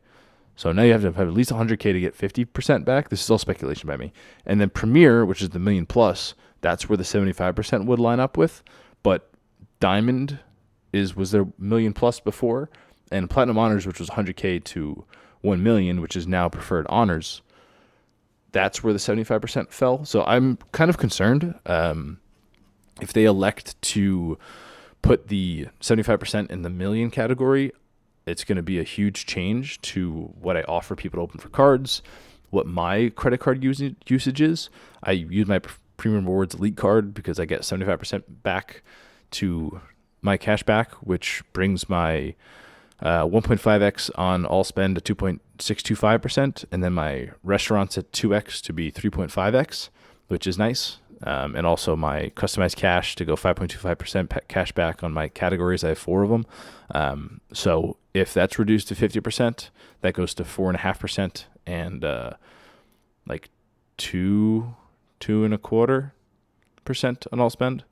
So now you have to have at least 100K to get 50% back. This is all speculation by me. And then Premier, which is the million plus, that's where the 75% would line up with. But Diamond was their million plus before, and Platinum Honors, which was 100K to 1 million, which is now preferred honors, that's where the 75% fell. So I'm kind of concerned if they elect to put the 75% in the million category. It's going to be a huge change to what I offer people to open for cards, what my credit card usage is. I use my Premium Rewards Elite card because I get 75% back to my cash back, which brings my 1.5x on all spend to 2.625%, and then my restaurants at 2x to be 3.5x, which is nice. And also my customized cash to go 5.25% cash back on my categories. I have 4 of them. So if that's reduced to 50%, that goes to 4.5% and like 2.25% on all spend,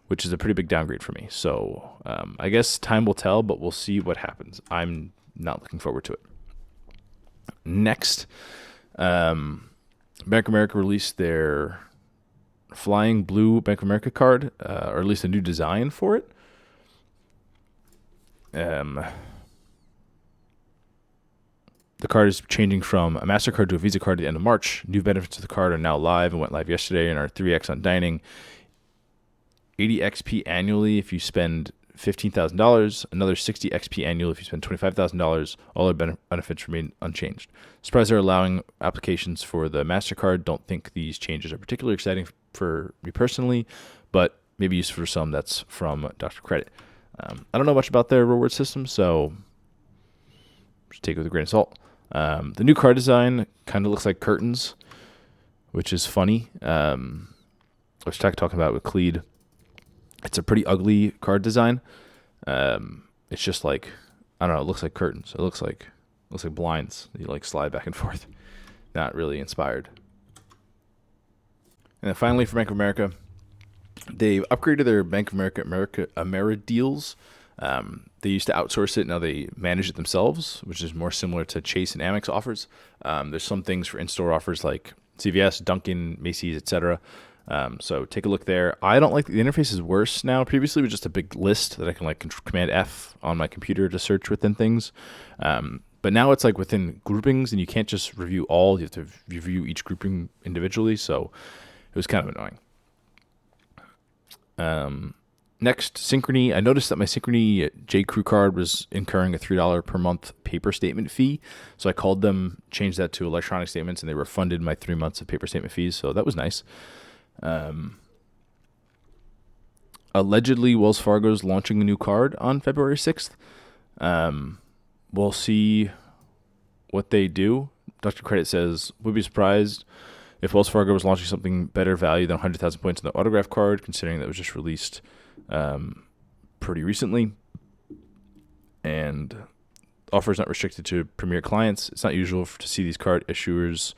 which is a pretty big downgrade for me. So I guess time will tell, but we'll see what happens. I'm not looking forward to it. Next, Bank of America released their Flying Blue Bank of America card, or at least a new design for it. The card is changing from a MasterCard to a Visa card at the end of March. New benefits of the card are now live and went live yesterday and are 3x on dining. 80 XP annually if you spend $15,000, another 60 XP annual if you spend $25,000. All other benefits remain unchanged. Surprised they're allowing applications for the MasterCard. Don't think these changes are particularly exciting for me personally, but maybe useful for some. That's from Dr. Credit. I don't know much about their reward system, so just take it with a grain of salt. The new card design kind of looks like curtains, which is funny. I was talking about it with Cleed. It's a pretty ugly card design. It's just like, I don't know, it looks like curtains. It looks like blinds. You like slide back and forth. Not really inspired. And then finally for Bank of America, they've upgraded their Bank of America AmeriDeals. They used to outsource it. Now they manage it themselves, which is more similar to Chase and Amex offers. There's some things for in-store offers like CVS, Dunkin', Macy's, etc. So take a look there. I don't like the interface is worse now. Previously it was just a big list that I can like Command F on my computer to search within things. But now it's like within groupings and you can't just review all. You have to review each grouping individually. So it was kind of annoying. Next, Synchrony. I noticed that my Synchrony J.Crew card was incurring a $3 per month paper statement fee. So I called them, changed that to electronic statements, and they refunded my 3 months of paper statement fees. So that was nice. Allegedly, Wells Fargo's launching a new card on February 6th. We'll see what they do. Dr. Credit says, would be surprised if Wells Fargo was launching something better value than 100,000 points in the autograph card, considering that it was just released pretty recently. And offer is not restricted to Premier clients. It's not usual to see these card issuers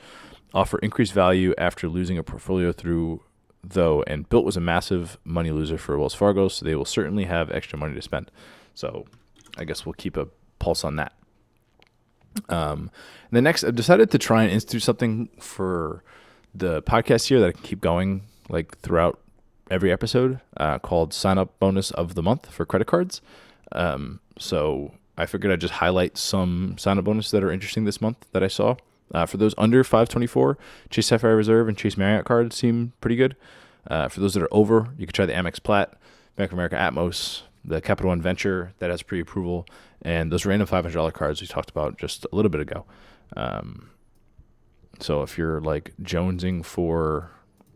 offer increased value after losing a portfolio though, and Built was a massive money loser for Wells Fargo, so they will certainly have extra money to spend. So I guess we'll keep a pulse on that. And then next, I've decided to try and institute something for the podcast here that I can keep going like throughout every episode, called Sign Up Bonus of the Month for credit cards. So I figured I'd just highlight some sign up bonuses that are interesting this month that I saw. For those under 524, Chase Sapphire Reserve and Chase Marriott cards seem pretty good. For those that are over, you could try the Amex Platt, Bank of America Atmos, the Capital One Venture that has pre-approval, and those random $500 cards we talked about just a little bit ago. So if you're like jonesing for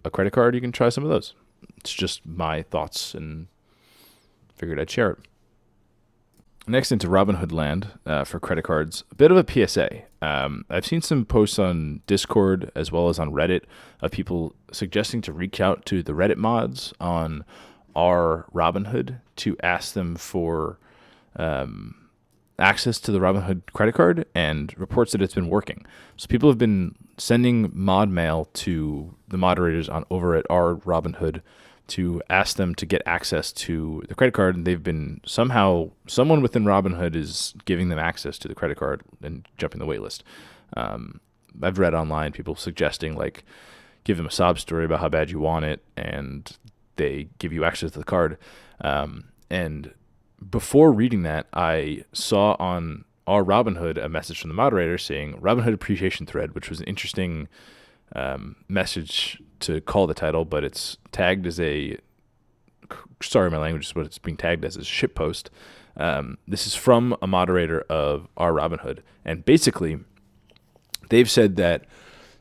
a credit card, you can try some of those. It's just my thoughts and figured I'd share it. Next into Robinhood land for credit cards. A bit of a PSA. I've seen some posts on Discord as well as on Reddit of people suggesting to reach out to the Reddit mods on our Robinhood to ask them for access to the Robinhood credit card, and reports that it's been working. So people have been sending mod mail to the moderators on over at our Robinhood to ask them to get access to the credit card, and they've been someone within Robinhood is giving them access to the credit card and jumping the wait list. I've read online people suggesting like give them a sob story about how bad you want it, and they give you access to the card. And before reading that, I saw on our Robinhood a message from the moderator saying Robinhood appreciation thread, which was an interesting message to call the title, but it's tagged as sorry, my language is what it's being tagged as a shit post. This is from a moderator of our Robinhood, and basically they've said that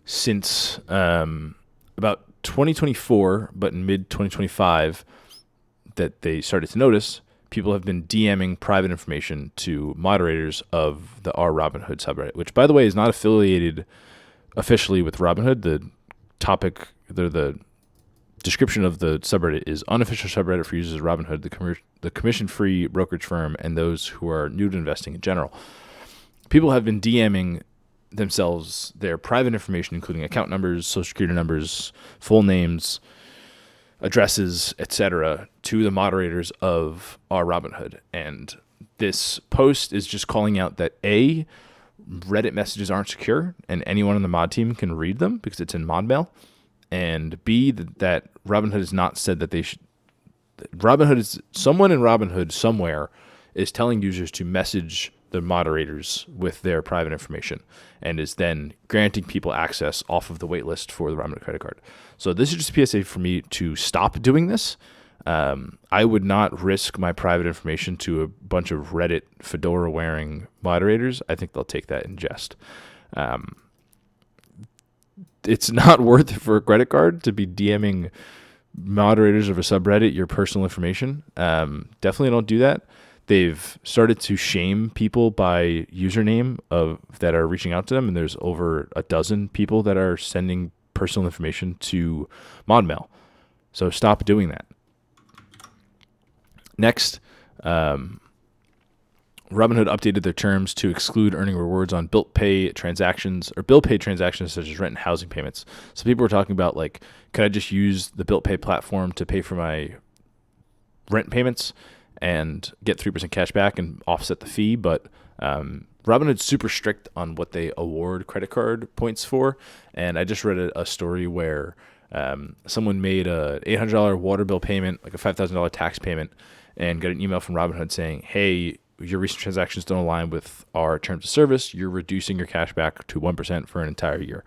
since about 2024, but in mid 2025, that they started to notice people have been DMing private information to moderators of the R Robinhood subreddit, which, by the way, is not affiliated officially with Robinhood. The description of the subreddit is unofficial subreddit for users of Robinhood, the commission-free brokerage firm, and those who are new to investing in general. People have been DMing themselves their private information, including account numbers, social security numbers, full names, addresses, etc., to the moderators of our Robinhood. And this post is just calling out that A, Reddit messages aren't secure and anyone on the mod team can read them because it's in mod mail, and B, that Robinhood has not said that they should. Someone in Robinhood somewhere is telling users to message the moderators with their private information and is then granting people access off of the wait list for the Robinhood credit card. So this is just a PSA for me to stop doing this. I would not risk my private information to a bunch of Reddit fedora-wearing moderators. I think they'll take that in jest. It's not worth it for a credit card to be DMing moderators of a subreddit your personal information. Definitely don't do that. They've started to shame people by username that are reaching out to them, and there's over a dozen people that are sending personal information to ModMail. So stop doing that. Next, Robinhood updated their terms to exclude earning rewards on bill pay transactions such as rent and housing payments. So people were talking about, like, could I just use the bill pay platform to pay for my rent payments and get 3% cash back and offset the fee? But Robinhood's super strict on what they award credit card points for. And I just read a story where someone made a $800 water bill payment, like a $5,000 tax payment, and got an email from Robinhood saying, hey, your recent transactions don't align with our terms of service. You're reducing your cash back to 1% for an entire year.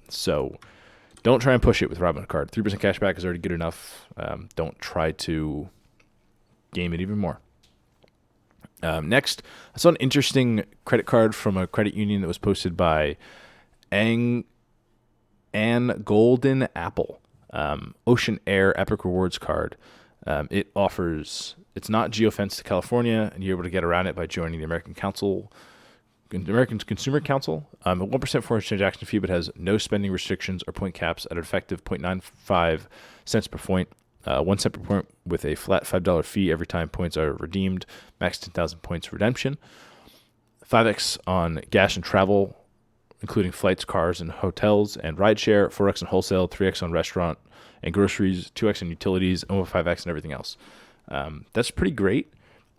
So don't try and push it with Robinhood card. 3% cash back is already good enough. Don't try to game it even more. Next, I saw an interesting credit card from a credit union that was posted by Ann Golden Apple. Ocean Air Epic Rewards card. It's not geofenced to California, and you're able to get around it by joining the American Consumer Council. A 1% foreign transaction fee, but has no spending restrictions or point caps at an effective 0.95 cents per point. 1 cent per point with a flat $5 fee every time points are redeemed. Max 10,000 points redemption. 5x on gas and travel, including flights, cars, and hotels, and rideshare. 4x on wholesale. 3x on restaurant and groceries. 2x on utilities. And 5x on everything else. That's pretty great.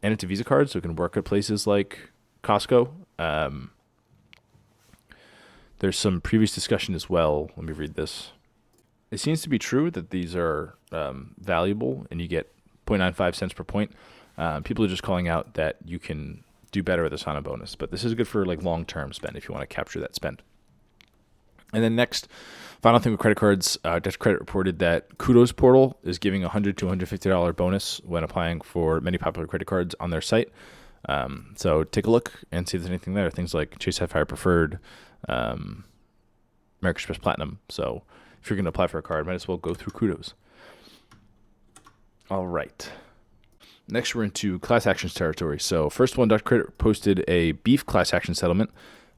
And it's a Visa card, so it can work at places like Costco. There's some previous discussion as well. Let me read this. It seems to be true that these are valuable and you get 0.95 cents per point. People are just calling out that you can do better with a sign-on bonus, but this is good for like long-term spend if you want to capture that spend. And then next, final thing with credit cards, Dutch Credit reported that Kudos Portal is giving $100 to $150 bonus when applying for many popular credit cards on their site. So take a look and see if there's anything there. Things like Chase Sapphire Preferred, American Express Platinum. So if you're going to apply for a card, might as well go through Kudos. All right. Next, we're into class actions territory. So first one, Dr. Credit posted a beef class action settlement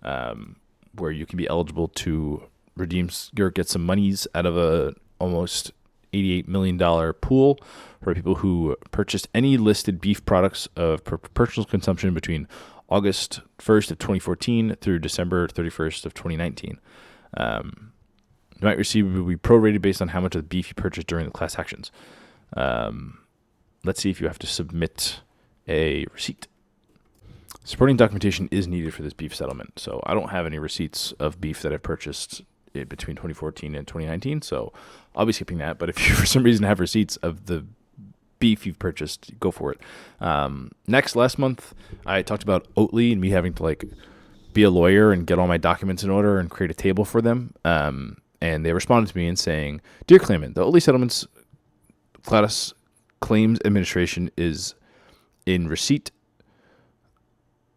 where you can be eligible to redeem or get some monies out of a almost $88 million pool for people who purchased any listed beef products of personal consumption between August 1st of 2014 through December 31st of 2019. You might receive will be prorated based on how much of the beef you purchased during the class actions. Let's see if you have to submit a receipt. Supporting documentation is needed for this beef settlement. So I don't have any receipts of beef that I've purchased between 2014 and 2019, so I'll be skipping that. But if you for some reason have receipts of the beef you've purchased, go for it. Next, last month, I talked about Oatly and me having to be a lawyer and get all my documents in order and create a table for them. And they responded to me and saying, "Dear claimant, the Oatly Settlements Class Claims Administration is in receipt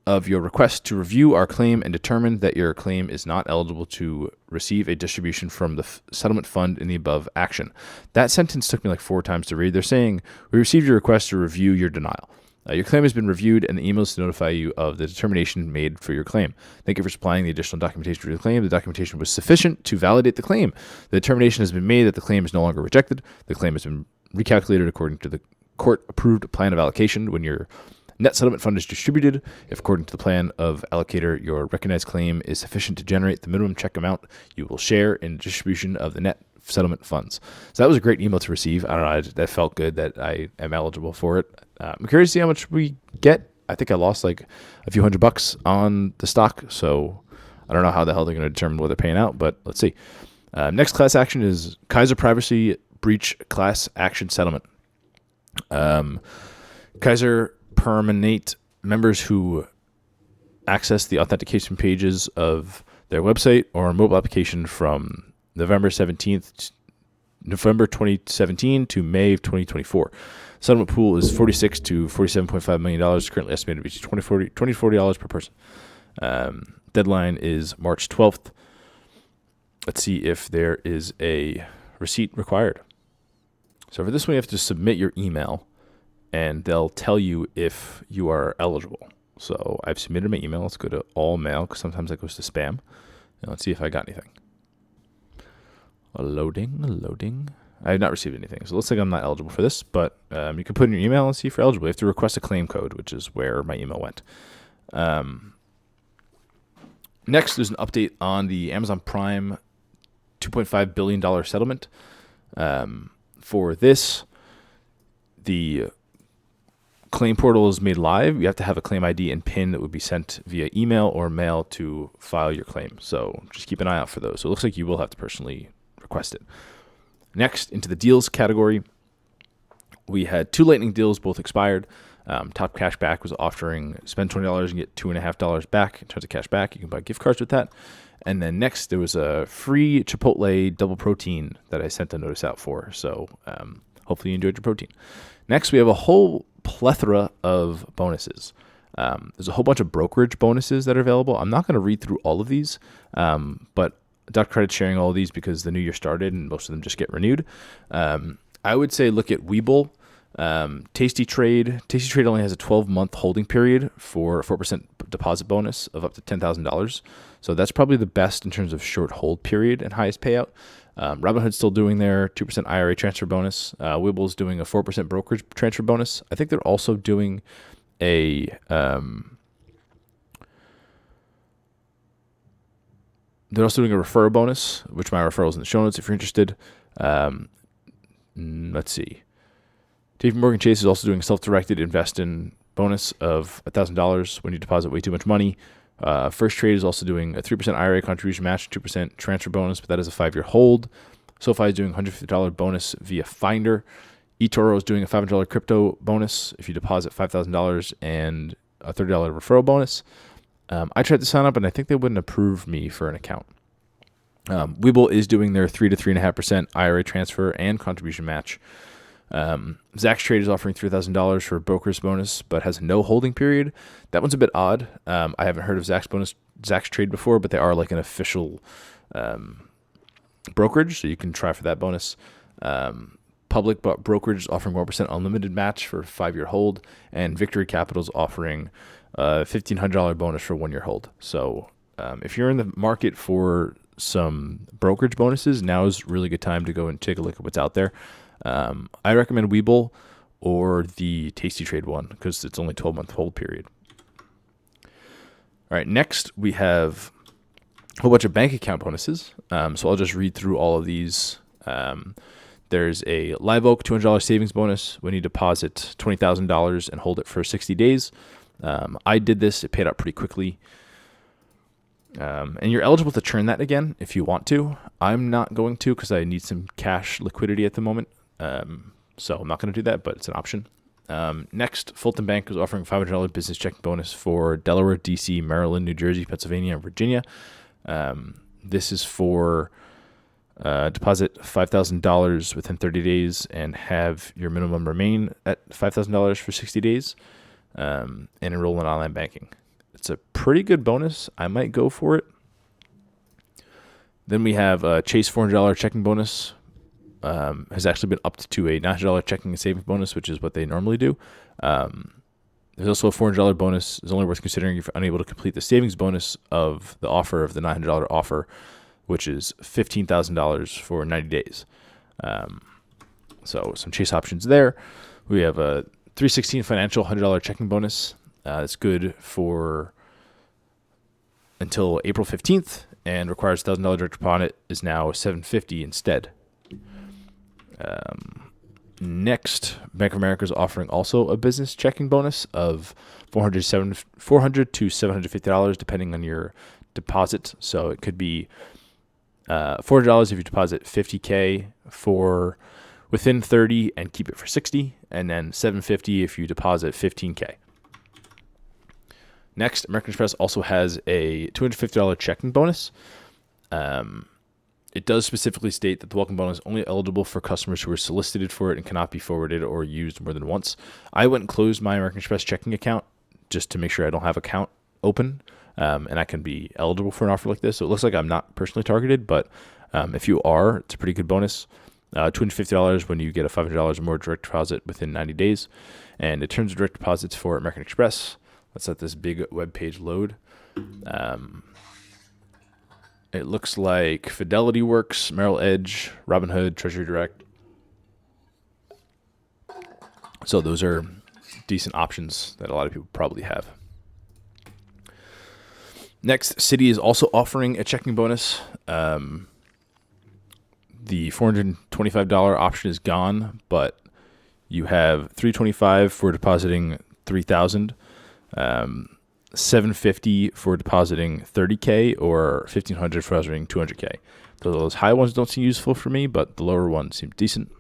of your request to review our claim and determine that your claim is not eligible to receive a distribution from the settlement fund in the above action." That sentence took me 4 times to read. They're saying, "We received your request to review your denial. Your claim has been reviewed, and the email is to notify you of the determination made for your claim. Thank you for supplying the additional documentation for your claim. The documentation was sufficient to validate the claim. The determination has been made that the claim is no longer rejected. The claim has been recalculated according to the court-approved plan of allocation when your net settlement fund is distributed. If according to the plan of allocator, your recognized claim is sufficient to generate the minimum check amount, you will share in the distribution of the net settlement funds." So that was a great email to receive. I don't know, that felt good that I am eligible for it. I'm curious to see how much we get. I think I lost a few $100 on the stock, so I don't know how the hell they're going to determine what they're paying out, but let's see. Next class action is Kaiser Privacy Breach Class Action Settlement. Kaiser Permanente members who access the authentication pages of their website or mobile application from November 2017 to May of 2024. Settlement pool is $46 to $47.5 million, currently estimated to be $20 to $40 per person. Deadline is March 12th. Let's see if there is a receipt required. So for this one, you have to submit your email, and they'll tell you if you are eligible. So I've submitted my email. Let's go to all mail, because sometimes that goes to spam. And let's see if I got anything. Loading. I have not received anything. So it looks like I'm not eligible for this, but you can put in your email and see if you're eligible. You have to request a claim code, which is where my email went. Next, there's an update on the Amazon Prime $2.5 billion settlement. For this, the claim portal is made live. You have to have a claim ID and PIN that would be sent via email or mail to file your claim. So just keep an eye out for those. So it looks like you will have to personally request it. Next, into the deals category, we had 2 lightning deals, both expired. Top Cashback was offering spend $20 and get $2.50 back in terms of cash back. You can buy gift cards with that. And then next, there was a free Chipotle double protein that I sent a notice out for. So hopefully you enjoyed your protein. Next, we have a whole plethora of bonuses. There's a whole bunch of brokerage bonuses that are available. I'm not going to read through all of these, but Dr. Credit's sharing all of these because the new year started and most of them just get renewed. I would say look at Webull. Tasty Trade. Tasty Trade only has a 12-month holding period for a 4% deposit bonus of up to $10,000. So that's probably the best in terms of short hold period and highest payout. Robinhood's still doing their 2% IRA transfer bonus. Webull's doing a 4% brokerage transfer bonus. I think they're also doing a referral bonus, which my referral's in the show notes if you're interested. Let's see. JP Morgan Chase is also doing a self-directed invest in bonus of $1,000 when you deposit way too much money. First Trade is also doing a 3% IRA contribution match, 2% transfer bonus, but that is a 5-year hold. SoFi is doing a $150 bonus via Finder. eToro is doing a $500 crypto bonus if you deposit $5,000 and a $30 referral bonus. I tried to sign up, and I think they wouldn't approve me for an account. Webull is doing their 3 to 3.5% IRA transfer and contribution match. Zacks Trade is offering $3,000 for a broker's bonus, but has no holding period. That one's a bit odd. I haven't heard of Zacks Trade before, but they are like an official brokerage, so you can try for that bonus. Public Brokerage is offering 1% unlimited match for a 5-year hold, and Victory Capital is offering a $1,500 bonus for 1-year hold. So if you're in the market for some brokerage bonuses, now is a really good time to go and take a look at what's out there. I recommend Webull or the Tasty Trade one because it's only 12-month hold period. All right, next we have a whole bunch of bank account bonuses. So I'll just read through all of these. There's a Live Oak $200 savings bonus when you deposit $20,000 and hold it for 60 days. I did this. It paid out pretty quickly. And you're eligible to churn that again if you want to. I'm not going to because I need some cash liquidity at the moment. So I'm not going to do that, but it's an option. Next, Fulton Bank is offering $500 business checking bonus for Delaware, DC, Maryland, New Jersey, Pennsylvania, and Virginia. This is for deposit $5,000 within 30 days and have your minimum remain at $5,000 for 60 days and enroll in online banking. It's a pretty good bonus. I might go for it. Then we have a Chase $400 checking bonus. Has actually been upped to a $900 checking and savings bonus, which is what they normally do. There's also a $400 bonus. It's only worth considering if you're unable to complete the savings bonus of the offer of the $900 offer, which is $15,000 for 90 days. So some Chase options there. We have a 316 Financial $100 checking bonus. It's good for until April 15th and requires $1,000 direct deposit. Is now $750 instead. Next, Bank of America is offering also a business checking bonus of $400 to $750 depending on your deposit. So it could be $400 if you deposit $50K for within 30 and keep it for 60, and then $750 if you deposit $15K. Next, American Express also has a $250 checking bonus. It does specifically state that the welcome bonus is only eligible for customers who are solicited for it and cannot be forwarded or used more than once. I went and closed my American Express checking account just to make sure I don't have an account open, and I can be eligible for an offer like this. So it looks like I'm not personally targeted, but if you are, it's a pretty good bonus. $250 when you get a $500 or more direct deposit within 90 days. And it turns direct deposits for American Express. Let's let this big web page load. It looks like Fidelity Works, Merrill Edge, Robinhood, Treasury Direct. So those are decent options that a lot of people probably have. Next, Citi is also offering a checking bonus. The $425 option is gone, but you have $325 for depositing $3,000. $750 for depositing $30K or $1,500 for depositing $200K. Those high ones don't seem useful for me, but the lower ones seem decent.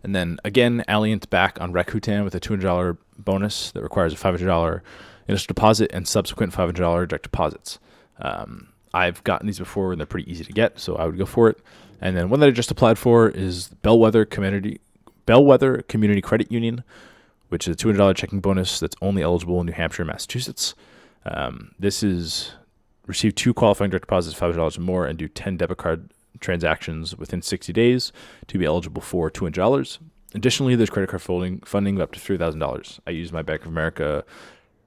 And then again, Alliant back on Rakuten with a $200 bonus that requires a $500 initial deposit and subsequent $500 direct deposits. I've gotten these before and they're pretty easy to get, so I would go for it. And then one that I just applied for is Bellwether Community Credit Union, which is a $200 checking bonus that's only eligible in New Hampshire and Massachusetts. This is receive 2 qualifying direct deposits, $500 or more, and do 10 debit card transactions within 60 days to be eligible for $200. Additionally, there's credit card funding of up to $3,000. I use my Bank of America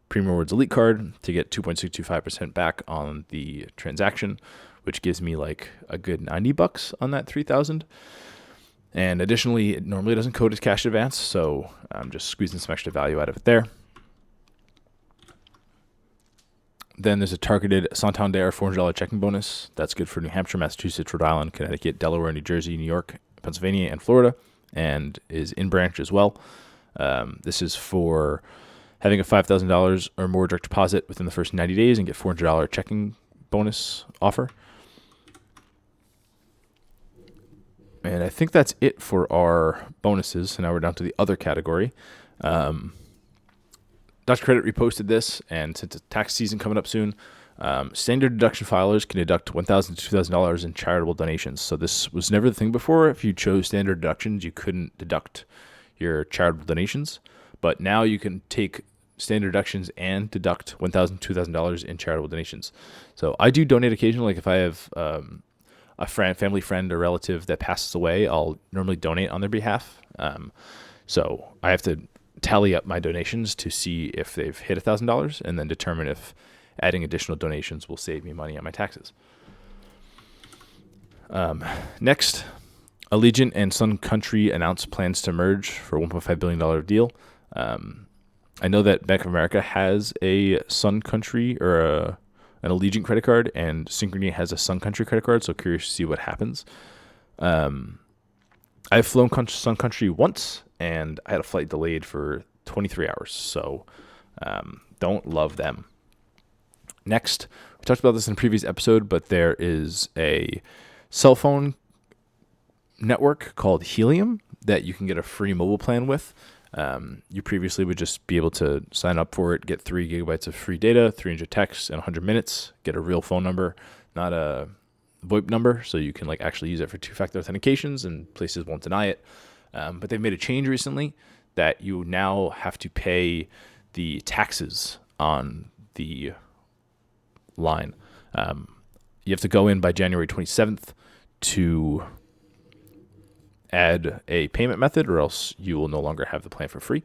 Premium Rewards Elite card to get 2.625% back on the transaction, which gives me like a good $90 on that $3,000. And additionally, it normally doesn't code as cash advance, so I'm just squeezing some extra value out of it there. Then there's a targeted Santander $400 checking bonus. That's good for New Hampshire, Massachusetts, Rhode Island, Connecticut, Delaware, New Jersey, New York, Pennsylvania, and Florida, and is in branch as well. This is for having a $5,000 or more direct deposit within the first 90 days and get $400 checking bonus offer. And I think that's it for our bonuses. So now we're down to the other category. Dr. Credit reposted this, and since it's tax season coming up soon, standard deduction filers can deduct $1,000 to $2,000 in charitable donations. So this was never the thing before. If you chose standard deductions, you couldn't deduct your charitable donations. But now you can take standard deductions and deduct $1,000 to $2,000 in charitable donations. So I do donate occasionally. Like if I have a family friend or relative that passes away, I'll normally donate on their behalf. So I have to tally up my donations to see if they've hit $1,000 and then determine if adding additional donations will save me money on my taxes. Next, Allegiant and Sun Country announced plans to merge for $1.5 billion deal. I know that Bank of America has a Sun Country or an Allegiant credit card, and Synchrony has a Sun Country credit card, so curious to see what happens. I've flown Sun Country once, and I had a flight delayed for 23 hours, so don't love them. Next, we talked about this in a previous episode, but there is a cell phone network called Helium that you can get a free mobile plan with. You previously would just be able to sign up for it, get 3 gigabytes of free data, 300 texts, and 100 minutes, get a real phone number, not a VoIP number, so you can actually use it for 2-factor authentications, and places won't deny it. But they've made a change recently that you now have to pay the taxes on the line. You have to go in by January 27th to add a payment method, or else you will no longer have the plan for free.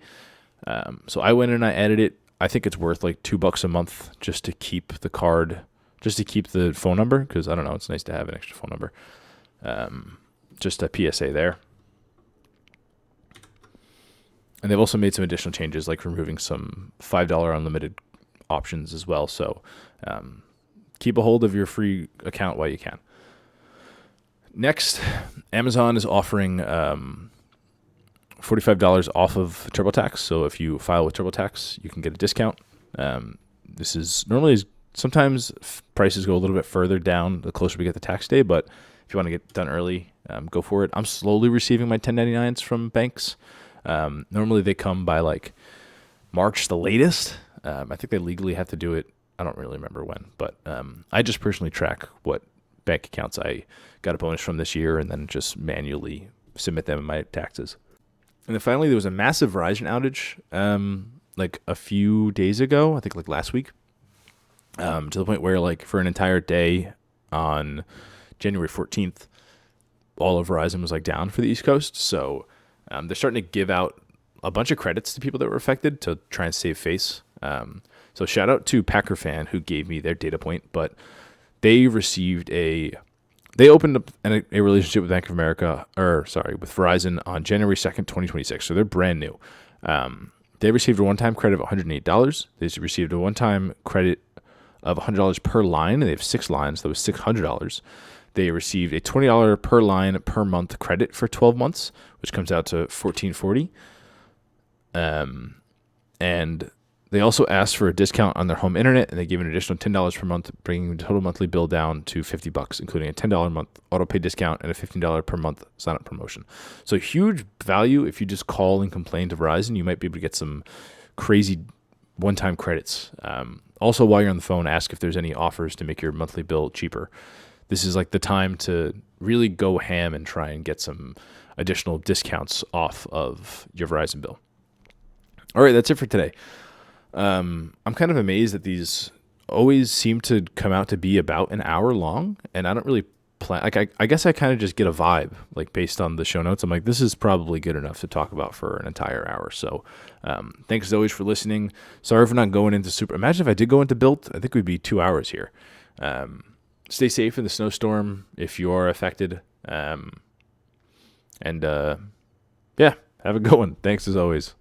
So I went and I added it. I think it's worth $2 a month just to keep the card, just to keep the phone number, because I don't know, it's nice to have an extra phone number. Just a PSA there. And they've also made some additional changes, like removing some $5 unlimited options as well. So keep a hold of your free account while you can. Next, Amazon is offering $45 off of TurboTax. So if you file with TurboTax, you can get a discount. This is normally, sometimes prices go a little bit further down the closer we get to tax day, but if you want to get done early, go for it. I'm slowly receiving my 1099s from banks. Normally they come by March the latest. I think they legally have to do it. I don't really remember when, but I just personally track what bank accounts I got a bonus from this year and then just manually submit them in my taxes. And then finally, there was a massive Verizon outage a few days ago, I think last week, to the point where for an entire day on January 14th, all of Verizon was down for the East Coast. So they're starting to give out a bunch of credits to people that were affected to try and save face. So shout out to Packer Fan who gave me their data point, but they opened up a relationship with Bank of America, with Verizon on January 2nd, 2026. So they're brand new. They received a one-time credit of $108. They received a one-time credit of $100 per line, and they have 6 lines. That was $600. They received a $20 per line per month credit for 12 months, which comes out to $1,440. And they also asked for a discount on their home internet, and they gave an additional $10 per month, bringing the total monthly bill down to $50, including a $10 a month auto pay discount and a $15 per month sign-up promotion. So huge value. If you just call and complain to Verizon, you might be able to get some crazy one-time credits. Also, while you're on the phone, ask if there's any offers to make your monthly bill cheaper. This is the time to really go ham and try and get some additional discounts off of your Verizon bill. All right, that's it for today. I'm kind of amazed that these always seem to come out to be about an hour long, and I don't really plan. I guess I kind of just get a vibe, based on the show notes. I'm this is probably good enough to talk about for an entire hour. So, thanks as always for listening. Sorry for not going into super. Imagine if I did go into built, I think we'd be 2 hours here. Stay safe in the snowstorm if you are affected. Yeah, have a good one. Thanks as always.